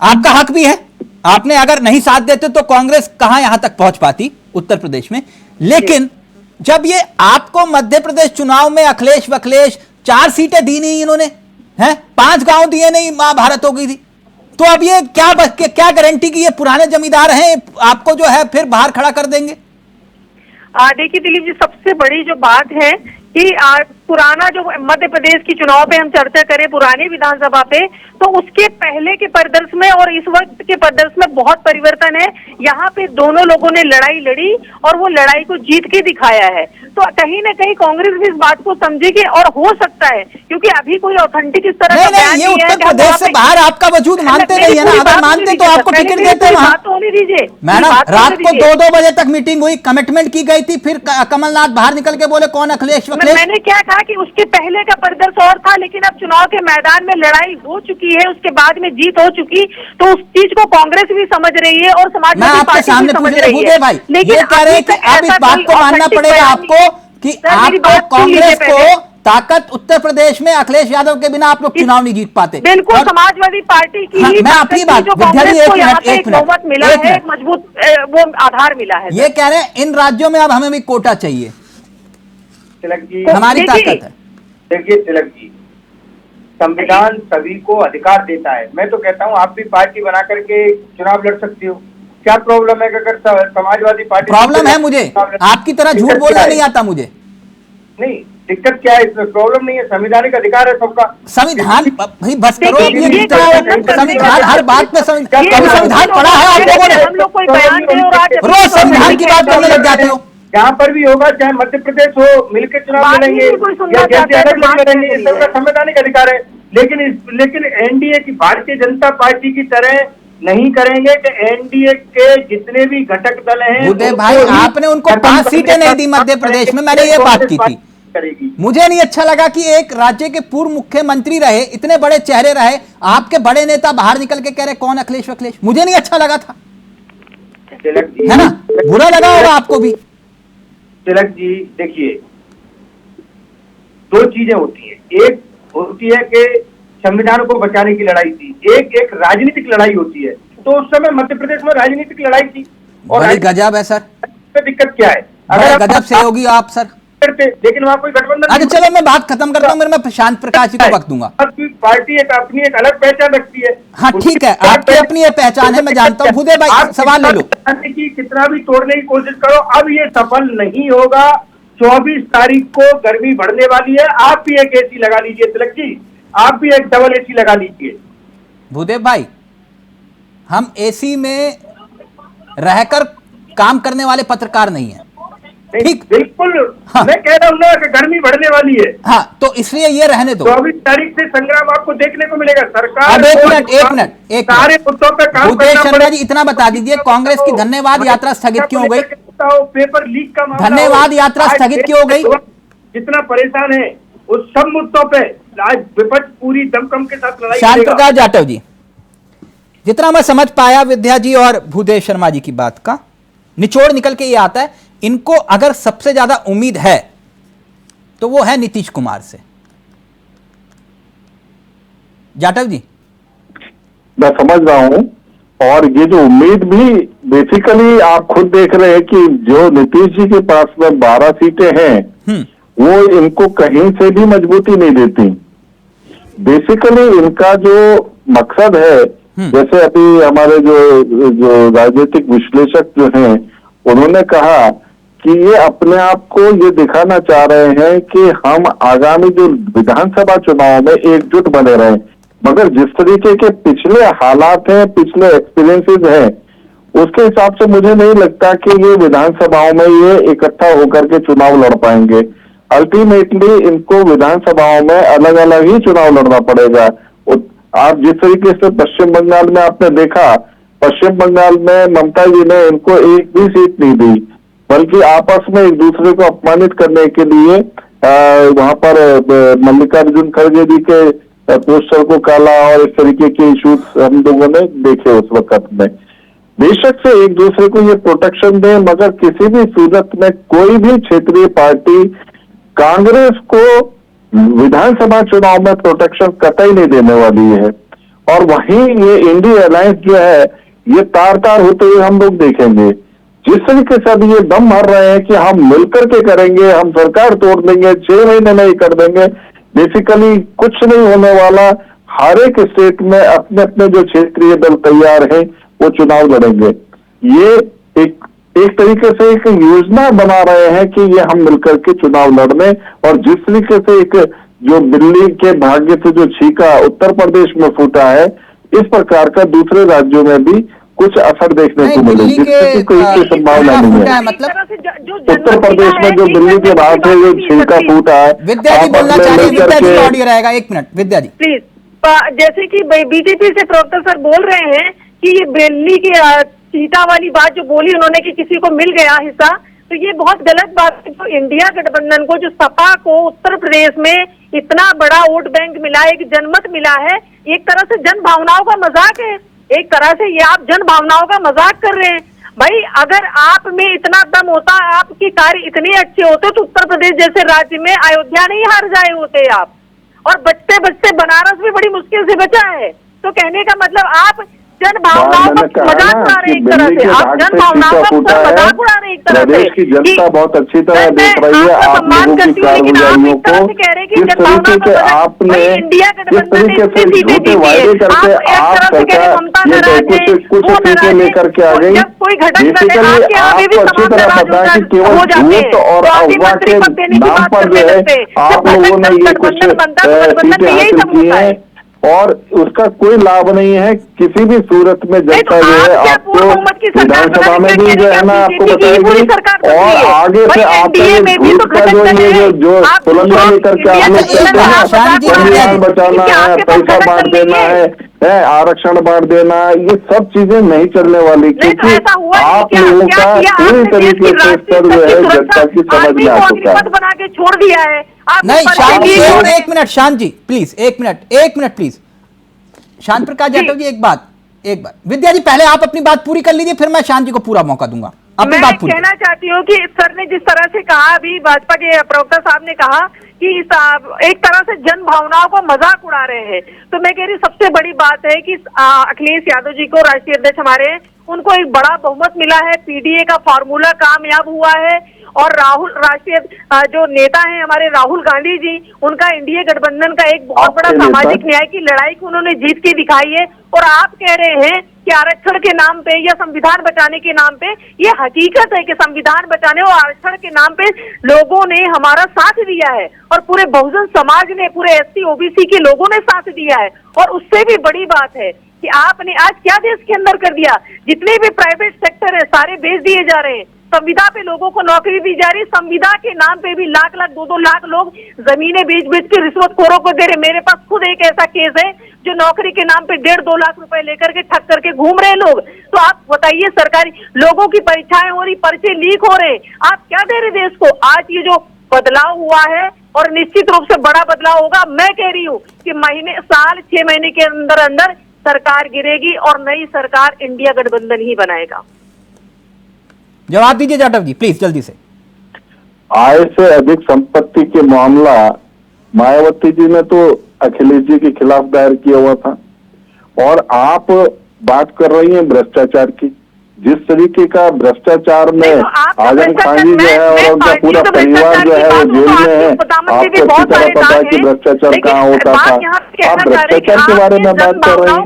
आपका हक भी है, आपने अगर नहीं साथ देते तो कांग्रेस कहां यहां तक पहुंच पाती उत्तर प्रदेश में। लेकिन जब ये आपको मध्य प्रदेश चुनाव में अखिलेश वखलेश 4 सीटें दी नहीं इन्होंने, हैं 5 गांव दिए नहीं, महाभारत हो गई थी, तो अब ये क्या गारंटी की ये पुराने जमींदार हैं आपको जो है फिर बाहर खड़ा कर देंगे? देखिए दिलीप जी, सबसे बड़ी जो बात है कि पुराना जो मध्य प्रदेश की चुनाव पे हम चर्चा करें, पुरानी विधानसभा पे, तो उसके पहले के परिदृश्य में और इस वक्त के परिदृश्य में बहुत परिवर्तन है। यहाँ पे दोनों लोगों ने लड़ाई लड़ी और वो लड़ाई को जीत के दिखाया है, तो कहीं ना कहीं कांग्रेस भी इस बात को समझेगी, और हो सकता है क्योंकि अभी कोई ऑथेंटिक इस तरह का बयान नहीं, ये उत्तर प्रदेश से बाहर आपका वजूद मानते नहीं है ना, अगर मानते तो आपको टिकट देते हैं। बात होने दीजिए मैडम, रात को 2-2 बजे तक मीटिंग हुई, कमिटमेंट की गई थी, फिर कमलनाथ बाहर निकल के बोले कौन अखिलेश वखलेश। मैंने क्या कहा कि उसके पहले का परिदृश्य और था, लेकिन अब चुनाव के मैदान में लड़ाई हो चुकी है, उसके बाद में जीत हो चुकी, तो उस चीज को कांग्रेस भी समझ रही है और समाजवादी पार्टी भी समझ रही है। भाई ये कह रहे हैं कि अब इस बात को मानना पड़ेगा आपको कि आपको कांग्रेस को ताकत उत्तर प्रदेश में अखिलेश यादव के बिना आप लोग चुनाव नहीं जीत पाते। बिल्कुल, समाजवादी पार्टी की मैं अपनी बात विद्या जी एक मिनट मजबूत वो आधार मिला है। ये कह रहे हैं इन राज्यों में अब हमें भी कोटा चाहिए, तिलक जी हमारी ताकत है। देखिए तिलक जी, संविधान सभी को अधिकार देता है, मैं तो कहता हूँ आप भी पार्टी बना करके चुनाव लड़ सकती हो, क्या प्रॉब्लम है? अगर समाजवादी पार्टी प्रॉब्लम है मुझे, आपकी तरह झूठ बोलना नहीं आता मुझे। नहीं, दिक्कत क्या है इसमें? प्रॉब्लम नहीं है, संविधानिक अधिकार है सबका। संविधान भाई बस करो, संविधान हर बात में संविधान पढ़ा है आप लोगों ने? हम लोग कोई बयान दे और आज रोज संविधान की बात करने लग जाते हो। जहाँ पर भी होगा, चाहे मध्य प्रदेश हो, मिलकर चुनाव लड़ेंगे या जैसे अलग लड़ेंगे, ये सबका संवैधानिक अधिकार है। लेकिन एनडीए की भारतीय जनता पार्टी की तरह नहीं करेंगे कि एनडीए के जितने भी घटक दल हैं, उदय भाई आपने उनको 5 सीटें नहीं दी मध्य प्रदेश में, मैंने ये बात की थी। मुझे नहीं अच्छा लगा कि एक राज्य के पूर्व मुख्यमंत्री रहे, इतने बड़े चेहरे रहे, आपके बड़े नेता बाहर निकल के कह रहे कौन अखिलेश वखलेश, मुझे नहीं अच्छा लगा था, है ना? बुरा लगा होगा आपको भी। तिलक जी देखिए, 2 चीजें होती है, एक होती है कि संविधान को बचाने की लड़ाई थी, एक राजनीतिक लड़ाई होती है। तो उस समय मध्य प्रदेश में राजनीतिक लड़ाई थी और गजब है सर, दिक्कत क्या है? अगर गजब से होगी आप सर, लेकिन वहां कोई गठबंधन। अच्छा चलो मैं बात खत्म करता हूँ, मैं प्रशांत प्रकाश जी को वक्त दूंगा। पार्टी अपनी एक अलग पहचान रखती है। हाँ ठीक है, आपकी अपनी एक पहचान है, मैं जानता हूँ। भूदेव भाई सवाल ले लो। कितना भी तोड़ने की कोशिश करो, अब ये सफल नहीं होगा। 24 तारीख को गर्मी बढ़ने वाली है, आप भी एक एसी लगा लीजिए तिलक जी, आप भी एक डबल एसी लगा लीजिए। भूदेव भाई, हम एसी में रहकर काम करने वाले पत्रकार नहीं है, ठीक? बिल्कुल। हाँ। मैं कह रहा हूँ ना कि गर्मी बढ़ने वाली है। हाँ, तो इसलिए ये रहने दो। 24 तारीख से संग्राम आपको देखने को मिलेगा। सरकार अब एक मिनट सारे मुद्दों पर काम भूदेव शर्मा जी इतना बता दीजिए, कांग्रेस की धन्यवाद यात्रा स्थगित क्यों हो गई? पेपर लीक का मामला, धन्यवाद यात्रा स्थगित क्यों हो गई? जितना परेशान है उस सब मुद्दों पे आज विपक्ष पूरी दमखम के साथ लड़ाई। श्याम प्रकाश जाटव जी, जितना मैं समझ पाया विद्या जी और भूदेव शर्मा जी की बात का निचोड़ निकल के ये आता है, इनको अगर सबसे ज्यादा उम्मीद है तो वो है नीतीश कुमार से। जाटव जी, मैं समझ रहा हूं, और ये जो उम्मीद भी बेसिकली आप खुद देख रहे हैं कि जो नीतीश जी के पास में 12 सीटें हैं, वो इनको कहीं से भी मजबूती नहीं देती। बेसिकली इनका जो मकसद है, जैसे अभी हमारे जो राजनीतिक विश्लेषक जो हैं, उन्होंने कहा कि ये अपने आप को ये दिखाना चाह रहे हैं कि हम आगामी जो विधानसभा चुनाव में एकजुट बने रहें। मगर जिस तरीके के पिछले हालात हैं, पिछले एक्सपीरियंसेस हैं, उसके हिसाब से मुझे नहीं लगता कि ये विधानसभाओं में ये इकट्ठा होकर के चुनाव लड़ पाएंगे। अल्टीमेटली इनको विधानसभाओं में अलग अलग ही चुनाव लड़ना पड़ेगा। आप जिस तरीके से पश्चिम बंगाल में आपने देखा, पश्चिम बंगाल में ममता जी ने इनको एक भी सीट नहीं दी, बल्कि आपस में एक दूसरे को अपमानित करने के लिए वहां पर मल्लिकार्जुन खड़गे जी के पोस्टर को काला और इस तरीके के इश्यूज हम लोगों ने देखे उस वक्त में। बेशक से एक दूसरे को ये प्रोटेक्शन दे, मगर किसी भी सूरत में कोई भी क्षेत्रीय पार्टी कांग्रेस को विधानसभा चुनाव में प्रोटेक्शन कतई नहीं देने वाली है। और वहीं ये इंडिया अलायंस जो है ये तार तार होते हुए हम लोग देखेंगे। जिस तरीके से अभी ये दम मार रहे हैं कि हम मिलकर के करेंगे, हम सरकार तोड़ देंगे, 6 महीने में ही कर देंगे, बेसिकली कुछ नहीं होने वाला। हर एक स्टेट में अपने अपने जो क्षेत्रीय दल तैयार हैं वो चुनाव लड़ेंगे। ये एक तरीके से एक योजना बना रहे हैं कि ये हम मिलकर के चुनाव लड़ने, और जिस तरीके से एक जो बिल्ली के भाग्य से जो छीका उत्तर प्रदेश में फूटा है, इस प्रकार का दूसरे राज्यों में भी कुछ असर देखने को मिले, जिसकी कोई संभावना नहीं है। मतलब उत्तर प्रदेश में जो बिल्ली के भाग से जो छीका फूटा है, विद्या जी बोलना चाहिए, विद्या जी ऑडियो रहेगा, 1 मिनट विद्या जी प्लीज। जैसे कि बीजेपी से प्रोफेसर सर बोल रहे हैं कि ये बिल्ली की चीता वाली बात जो बोली उन्होंने कि किसी को मिल गया हिस्सा, तो ये बहुत गलत बात है। जो इंडिया गठबंधन को, जो सपा को उत्तर प्रदेश में इतना बड़ा वोट बैंक मिला है, एक जनमत मिला है, एक तरह से जन भावनाओं का मजाक है। एक तरह से ये आप जन भावनाओं का मजाक कर रहे हैं। भाई अगर आप में इतना दम होता, आपके कार्य इतने अच्छे होते, तो उत्तर प्रदेश जैसे राज्य में अयोध्या नहीं हार जाए होते आप। और बचते बचते बनारस भी बड़ी मुश्किल से बचा है। तो कहने का मतलब आप जन भावनाओं का मजाक उड़ा रहे हैं एक तरह से, आप जन भावनाओं का मजाक उड़ा रहे हैं एक तरह से। प्रदेश की जनता बहुत अच्छी तरह देख रही है आप लोगों की कारगुजारियों को। जिस तरीके से आपने जिस तरीके से झूठे वायदे करके आप सरकार ये कुछ चीजें लेकर के आ गई, बेसिकली आपको अच्छी तरह पता है कि केवल झूठ और अफवाह के नाम पर जो है आप लोगों ने ये कुछ सीटें हासिल की हैं, और उसका कोई लाभ नहीं है किसी भी सूरत में। जनता जो है आपको विधानसभा में भी जो है ना आपको बताएगी, और आगे से आपका झूठ का जो ये जो उल्लंघन लेकर के आप लोग कहते हैं, संविधान बचाना है, पैसा बांट देना है, आरक्षण बांट देना, ये सब चीजें नहीं चलने वाली, क्योंकि आप लोगों का पूरी तरीके से स्तर जो है जनता की समझ में आ चुका है। बना के छोड़ दिया है। नहीं शांत जी, 1 मिनट शांत जी प्लीज, 1 मिनट प्लीज। शांत प्रकाश जाटव जी एक बात विद्या जी पहले आप अपनी बात पूरी कर लीजिए, फिर मैं शांत जी को पूरा मौका दूंगा। अपनी बात पूरी कहना चाहती हूँ कि सर ने जिस तरह से कहा, अभी भाजपा के प्रवक्ता साहब ने कहा कि एक तरह से जन भावनाओं को मजाक उड़ा रहे हैं, तो मैं कह रही सबसे बड़ी बात है कि अखिलेश यादव जी को, राष्ट्रीय अध्यक्ष हमारे, उनको एक बड़ा बहुमत मिला है, पीडीए का फॉर्मूला कामयाब हुआ है, और राहुल राष्ट्रीय जो नेता हैं हमारे राहुल गांधी जी, उनका इंडिया गठबंधन का एक बहुत बड़ा सामाजिक न्याय की लड़ाई को उन्होंने जीत के दिखाई है। और आप कह रहे हैं कि आरक्षण के नाम पे या संविधान बचाने के नाम पे, ये हकीकत है कि संविधान बचाने और आरक्षण के नाम पे लोगों ने हमारा साथ दिया है, और पूरे बहुजन समाज ने, पूरे एससी ओबीसी के लोगों ने साथ दिया है। और उससे भी बड़ी बात है कि आपने आज क्या देश के अंदर कर दिया, जितने भी प्राइवेट सेक्टर है सारे बेच दिए जा रहे हैं, संविदा पे लोगों को नौकरी दी जा रही, संविदा के नाम पे भी लाख 2-2 लाख लोग जमीनें बेच के रिश्वतखोरों को दे रहे। मेरे पास खुद एक ऐसा केस है जो नौकरी के नाम पे 1.5-2 लाख रुपए लेकर के ठग करके घूम रहे लोग। तो आप बताइए, सरकारी लोगों की परीक्षाएं हो रही, पर्चे लीक हो रहे, आप क्या दे रहे देश को? आज ये जो बदलाव हुआ है, और निश्चित रूप से बड़ा बदलाव होगा, मैं कह रही हूँ कि साल 6 महीने के अंदर सरकार गिरेगी और नई सरकार इंडिया गठबंधन ही बनाएगा। जवाब दीजिए जाटव जी प्लीज जल्दी से। आय से अधिक संपत्ति के मामला मायावती जी ने तो अखिलेश जी के खिलाफ दायर किया हुआ था, और आप बात कर रही हैं भ्रष्टाचार की। जिस तरीके का भ्रष्टाचार में आजम खान जी जो है और उनका पूरा परिवार जो है वो जेल में है, आपको अच्छी तरह पता है कि भ्रष्टाचार कहाँ होता था। आप भ्रष्टाचार के बारे में बात कर रहे हैं,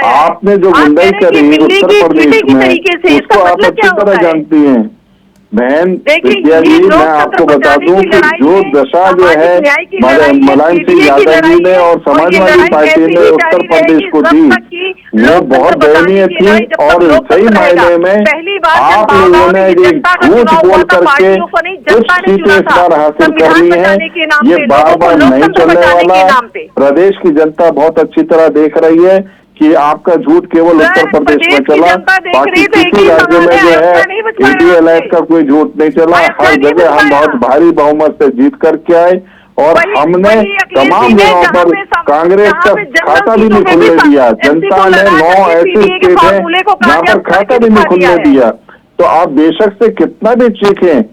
आपने जो गुंडाई करी उत्तर प्रदेश में उसको आप अच्छी तरह जानती हैं। बहन देखिए, विद्या ये जी, मैं लोकतंत्र आपको बता बचाने दूं की कि लड़ाई जो में दशा जो है सामाजिक न्याय की लड़ाई है, मुलायम सिंह सीडीए की यादव जी लड़ाई ने है, और और ये समाजवादी लड़ाई पार्टी ऐसी ने ही उत्तर जारी प्रदेश रहेगी को जब दी, तक कि वो लोकतंत्र बहुत बचाने दयनीय की थी। लड़ाई, जब तक और लोकतंत्र सही रहेगा। मायने में पहली बार जब आप बाबा लोगों और ने ये ये जनता का झूठ चुनाव हुआ बोल था, करके पार्टियों को नहीं, कुछ जनता ने सीटें चुना इस था बार हासिल कर संविधान ली हैं। बचाने के नाम ये पे, बार लोगों को बार नहीं लोकतंत्र चलने बचाने वाला। के नाम पे। प्रदेश की जनता बहुत अच्छी तरह देख रही है कि आपका झूठ केवल सर, उत्तर प्रदेश में प्रदेश की चला, जनता देख बाकी रही तो एक किसी ही राज्य सवाल में है, जो है अयोध्या नहीं बच पाया एडीएलएफ आपसे। का कोई झूठ नहीं चला। अयोध्या हर नहीं जगह बच हम पाया। बहुत भारी बहुमत से जीत करके आए और हमने वही अखिलेश तमाम जी ने जगहों जहाँ पर पे कांग्रेस जहाँ का पे जनरल खाता भी सीटों नहीं में भी खुलने दिया। एमपी जनता को ने लड़ा 9 करके ऐसे सीडीए के स्टेट हैं फॉर्मूले को जहाँ पर कामयाब खाता करके भी नहीं दिखा खुलने दिया है। दिया। तो आप बेशक से कितना भी चीखें,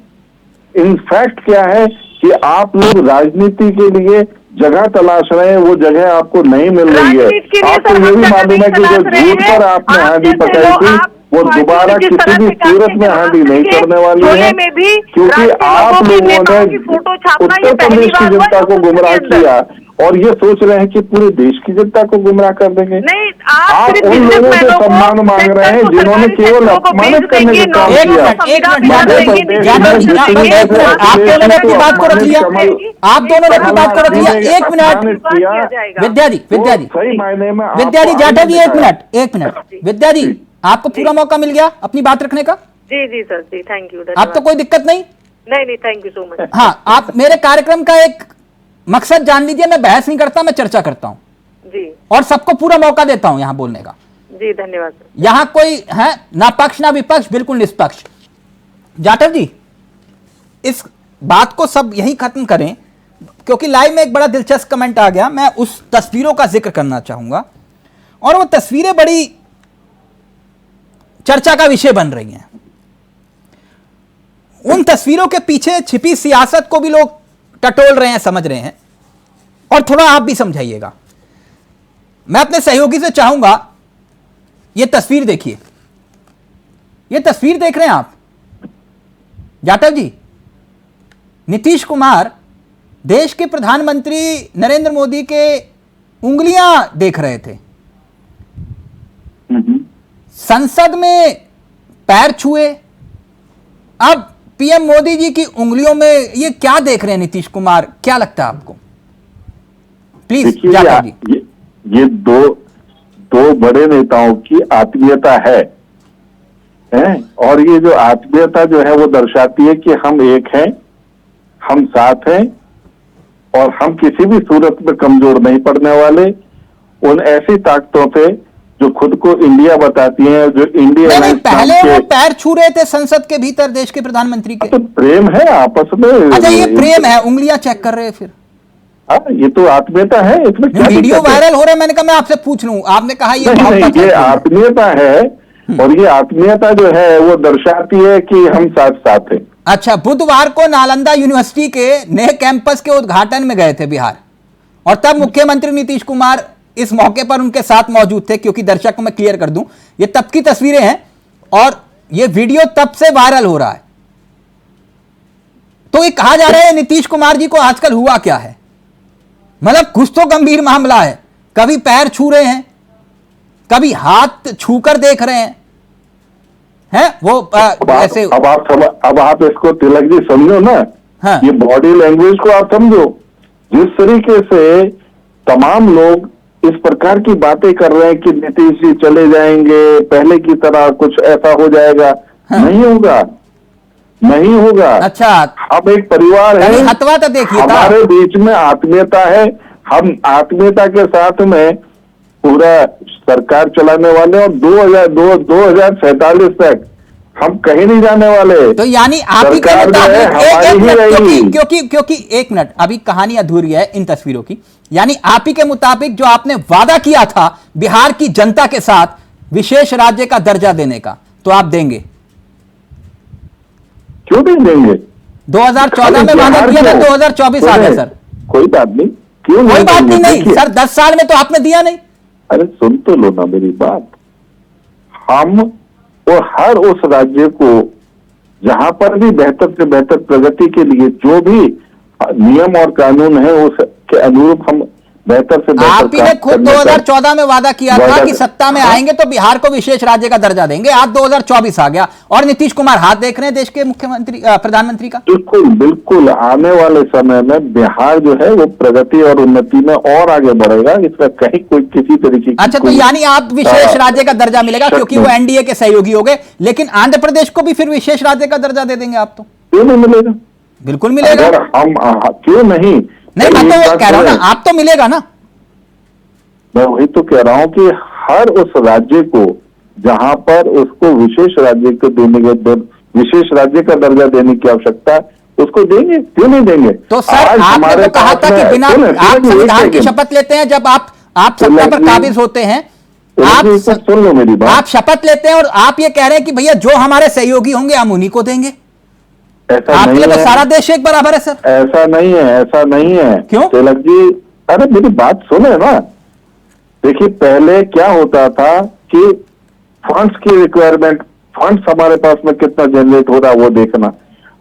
इनफैक्ट क्या है कि आप लोग राजनीति के लिए जगह तलाश रहे हैं, वो जगह आपको नहीं मिल रही है। राजनीति के लिए आपको सर ये हम भी जगह मालूम नहीं है कि जो तलाश रहे झूठ हैं। पर आपने आप हांडी जैसे पकाई लोग, थी आप वो पार्टी दोबारा जिस किसी तरह भी से काटने सूरत में के हांडी नहीं करके करने वाली चोले है, में भी क्योंकि राष्ट्रीय आप लोगों के लोगों नेताओं की ने फोटो छापना ये उत्तर पहली प्रदेश की बार हुआ जनता को लोकतंत्र गुमराह के अंदर। किया और ये सोच रहे हैं कि पूरे देश की जनता को गुमराह कर देंगे। नहीं, आप आप सिर्फ उन लोगों से बिजनेसमैनों को, सम्मान मांग रहे हैं सेक्टर को, जिन्होंने सरकारी केवल सेक्टरों को अपमानित बेच करने देंगे, का काम नौकरियों किया। को संविदा पे यादव डाल जी, देंगे, यादव जी, निजी बस एक मिनट, आप दोनों ने अपनी बात को रख लिया। आप दोनों ने अपनी बात को रख लिया। एक मिनट, विद्या जी, विद्या जी, सही मायने में विद्या जी, आपको जाटव जी, एक दिखाया। मिनट, एक मिनट, विद्या जी, आपको पूरा मौका मिल गया अपनी बात रखने का। जी जी सर, जी थैंक यू, आपको कोई दिक्कत नहीं? नहीं, थैंक यू सो मच। हाँ, आप मेरे कार्यक्रम का एक मकसद जान लीजिए, मैं बहस नहीं करता, मैं चर्चा करता हूं जी और सबको पूरा मौका देता हूं यहां बोलने का। जी, धन्यवाद सर। यहां कोई है ना पक्ष ना विपक्ष, बिल्कुल निष्पक्ष। जाटव जी, इस बात को सब यही खत्म करें, क्योंकि लाइव में एक बड़ा दिलचस्प कमेंट आ गया, मैं उस तस्वीरों का जिक्र करना चाहूंगा और वो तस्वीरें बड़ी चर्चा का विषय बन रही हैं। उन तस्वीरों के पीछे छिपी सियासत को भी लोग टटोल रहे हैं, समझ रहे हैं, और थोड़ा आप भी समझाइएगा। मैं अपने सहयोगी से चाहूंगा, यह तस्वीर देखिए, यह तस्वीर देख रहे हैं आप जाटव जी? नीतीश कुमार देश के प्रधानमंत्री नरेंद्र मोदी के उंगलियां देख रहे थे, संसद में पैर छुए, अब पीएम मोदी जी की उंगलियों में ये क्या देख रहे हैं नीतीश कुमार? क्या लगता है आपको? प्लीज जाटव जी। ये दो बड़े नेताओं की आत्मीयता है और ये जो आत्मीयता जो है वो दर्शाती है कि हम एक हैं, हम साथ हैं और हम किसी भी सूरत में कमजोर नहीं पड़ने वाले। उन ऐसी ताकतों पे जो खुद को इंडिया बताती हैं, जो इंडिया नहीं, पहले वो पैर छू रहे थे संसद के भीतर देश के प्रधानमंत्री के। तो प्रेम है आपस में। अच्छा, ये प्रेम है, उंगलियां चेक कर रहे हैं फिर? हाँ, ये तो आत्मीयता है, इसमें क्या वीडियो वायरल हो रहा है, मैंने कहा मैं आपसे पूछ लूं, आपने कहा ये नहीं, ये आत्मीयता है और ये आत्मीयता जो है वो दर्शाती है कि हम साथ साथ हैं। अच्छा, बुधवार को नालंदा यूनिवर्सिटी के नए कैंपस के उद्घाटन में गए थे बिहार, और तब मुख्यमंत्री नीतीश कुमार इस मौके पर उनके साथ मौजूद थे। क्योंकि दर्शक को मैं क्लियर कर दूं, ये तब की तस्वीरें हैं और ये वीडियो तब से वायरल हो रहा है। तो ये कहा जा रहा है नीतीश कुमार जी को आजकल हुआ क्या है, मतलब कुछ तो गंभीर मामला है। कभी पैर छू रहे हैं, कभी हाथ छूकर देख रहे हैं वो ऐसे। अब आप इसको तिलक जी समझो ना। हाँ। ये बॉडी लैंग्वेज को आप समझो, जिस तरीके से तमाम लोग इस प्रकार की बातें कर रहे हैं कि नीतीश जी चले जाएंगे, पहले की तरह कुछ ऐसा हो जाएगा। हाँ। नहीं होगा, नहीं होगा। अच्छा, अब एक परिवार है, हथवा तो देखिए, हमारे बीच में आत्मीयता है, हम आत्मीयता के साथ में पूरा सरकार चलाने वाले और 2047 तक हम कहीं नहीं जाने वाले। तो यानी आप ही के मुताबिक, क्योंकि एक मिनट, अभी कहानी अधूरी है इन तस्वीरों की। यानी आप ही के मुताबिक जो आपने वादा किया था बिहार की जनता के साथ विशेष राज्य का दर्जा देने का, तो आप देंगे? क्यों नहीं देंगे? 2014 में वादा किया था, 2024 आ गया सर। कोई बात नहीं, क्यों कोई बात नहीं सर, 10 साल में तो आपने दिया नहीं। अरे सुन तो लो ना मेरी बात। हम और हर उस राज्य को जहां पर भी बेहतर से बेहतर प्रगति के लिए जो भी नियम और कानून है उसके अनुरूप हम बेहतर से बेहतर आप ही ने काम खुद करने का 2014 में वादा किया था वादा कि सत्ता में आएंगे तो बिहार को विशेष राज्य का दर्जा देंगे। आज 2024 आ गया और नीतीश कुमार हाथ देख रहे हैं देश के मुख्यमंत्री प्रधानमंत्री का। बिल्कुल बिल्कुल, आने वाले समय में बिहार जो है वो प्रगति और उन्नति में और आगे बढ़ेगा, इसमें कहीं कोई किसी तरीके की अच्छा, तो कोई, यानी आप विशेष राज्य का दर्जा मिलेगा शक क्योंकि वो नहीं। एनडीए के सहयोगी हो गए, लेकिन आंध्र प्रदेश को भी फिर विशेष राज्य का दर्जा दे देंगे आप तो? क्यों नहीं मिलेगा? बिल्कुल मिलेगा। अगर हम क्यों नहीं? नहीं, मैं तो कह रहा हूं ना, आप तो मिलेगा ना। मैं वही तो कह रहा हूं कि हर उस राज्य को जहां पर उसको विशेष राज्य को देने के, विशेष राज्य का दर्जा देने की आवश्यकता है, उसको देंगे, क्यों नहीं देंगे? तो सर आपने तो कहा था कि बिना आप संविधान की शपथ लेते हैं, जब आप सत्ता पर काबिज होते हैं, आप सुन लो मेरी बात, आप शपथ लेते हैं और आप ये कह रहे हैं कि भैया जो हमारे सहयोगी होंगे हम उन्हीं को देंगे। ऐसा आपके नहीं लिए तो है, सारा देश एक बराबर है सर। ऐसा नहीं है, ऐसा नहीं है। क्यों? तिलक जी, अरे मेरी बात सुने ना। देखिए पहले क्या होता था कि फंड्स की रिक्वायरमेंट, फंड्स हमारे पास में कितना जनरेट हो रहा है वो देखना।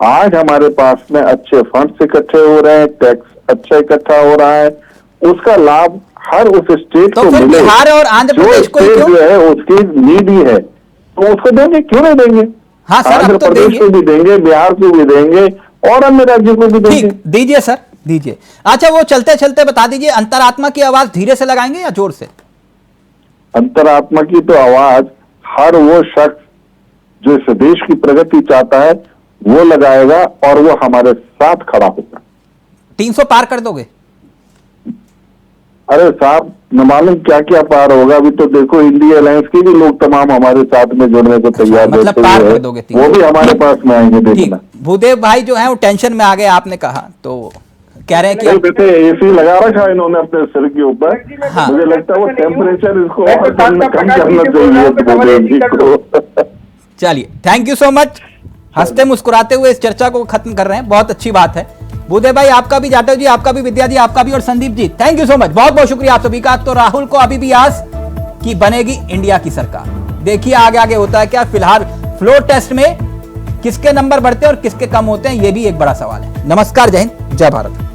आज हमारे पास में अच्छे फंड्स इकट्ठे हो रहे हैं, टैक्स अच्छा इकट्ठा हो रहा है, उसका लाभ हर उस स्टेट तो को फिर मिले। बिहार और आंध्र जो प्रदेश को ही स्टेट क्यों? जो है उसकी नीड ही है, तो उसको देंगे, क्यों नहीं देंगे? हाँ सर, अब आंध्र तो प्रदेश देंगे। को भी देंगे, बिहार को भी देंगे और अन्य राज्यों को भी देंगे। ठीक, दीजिए सर, दीजिए। अच्छा, वो चलते चलते बता दीजिए, अंतरात्मा की आवाज धीरे से लगाएंगे या जोर से? अंतरात्मा की तो आवाज हर वो शख्स जो इस देश की प्रगति चाहता है वो लगाएगा और वो हमारे साथ खड़ा होगा। 300 पार कर दोगे? अरे साहब, न मालूम क्या क्या पार होगा। अभी तो देखो इंडिया अलायंस के भी लोग तमाम हमारे साथ में जुड़ने को तैयार मतलब बैठे पार हुए कर हैं। दोगे वो भी हमारे पास में आएंगे, ठीक, देखना। भूदेव भाई जो है वो टेंशन में आ गए, आपने कहा तो कह रहे हैं नहीं कि बेटे, एसी लगा रखा है इन्होंने अपने सिर के ऊपर। हाँ। मुझे लगता है वो टेम्परेचर इसको मैं और तो साफ साफ कम प्रकाश जी करना से बोल रहा चाहिए हूं कि डबल एसी कर को। चलिए, थैंक यू सो मच। हंसते मुस्कुराते हुए इस चर्चा को खत्म कर रहे हैं, बहुत अच्छी बात है। भूदेव भाई आपका भी, जाटव जी आपका भी, विद्या जी आपका भी और Sandeep ji thank you so much, बहुत बहुत शुक्रिया आप सभी का। तो राहुल को अभी भी आस कि बनेगी इंडिया की सरकार। देखिए आगे आगे होता है क्या। फिलहाल फ्लोर टेस्ट में किसके नंबर बढ़ते हैं और किसके कम होते हैं, ये भी एक बड़ा सवाल है। नमस्कार, जय हिंद, जय भारत।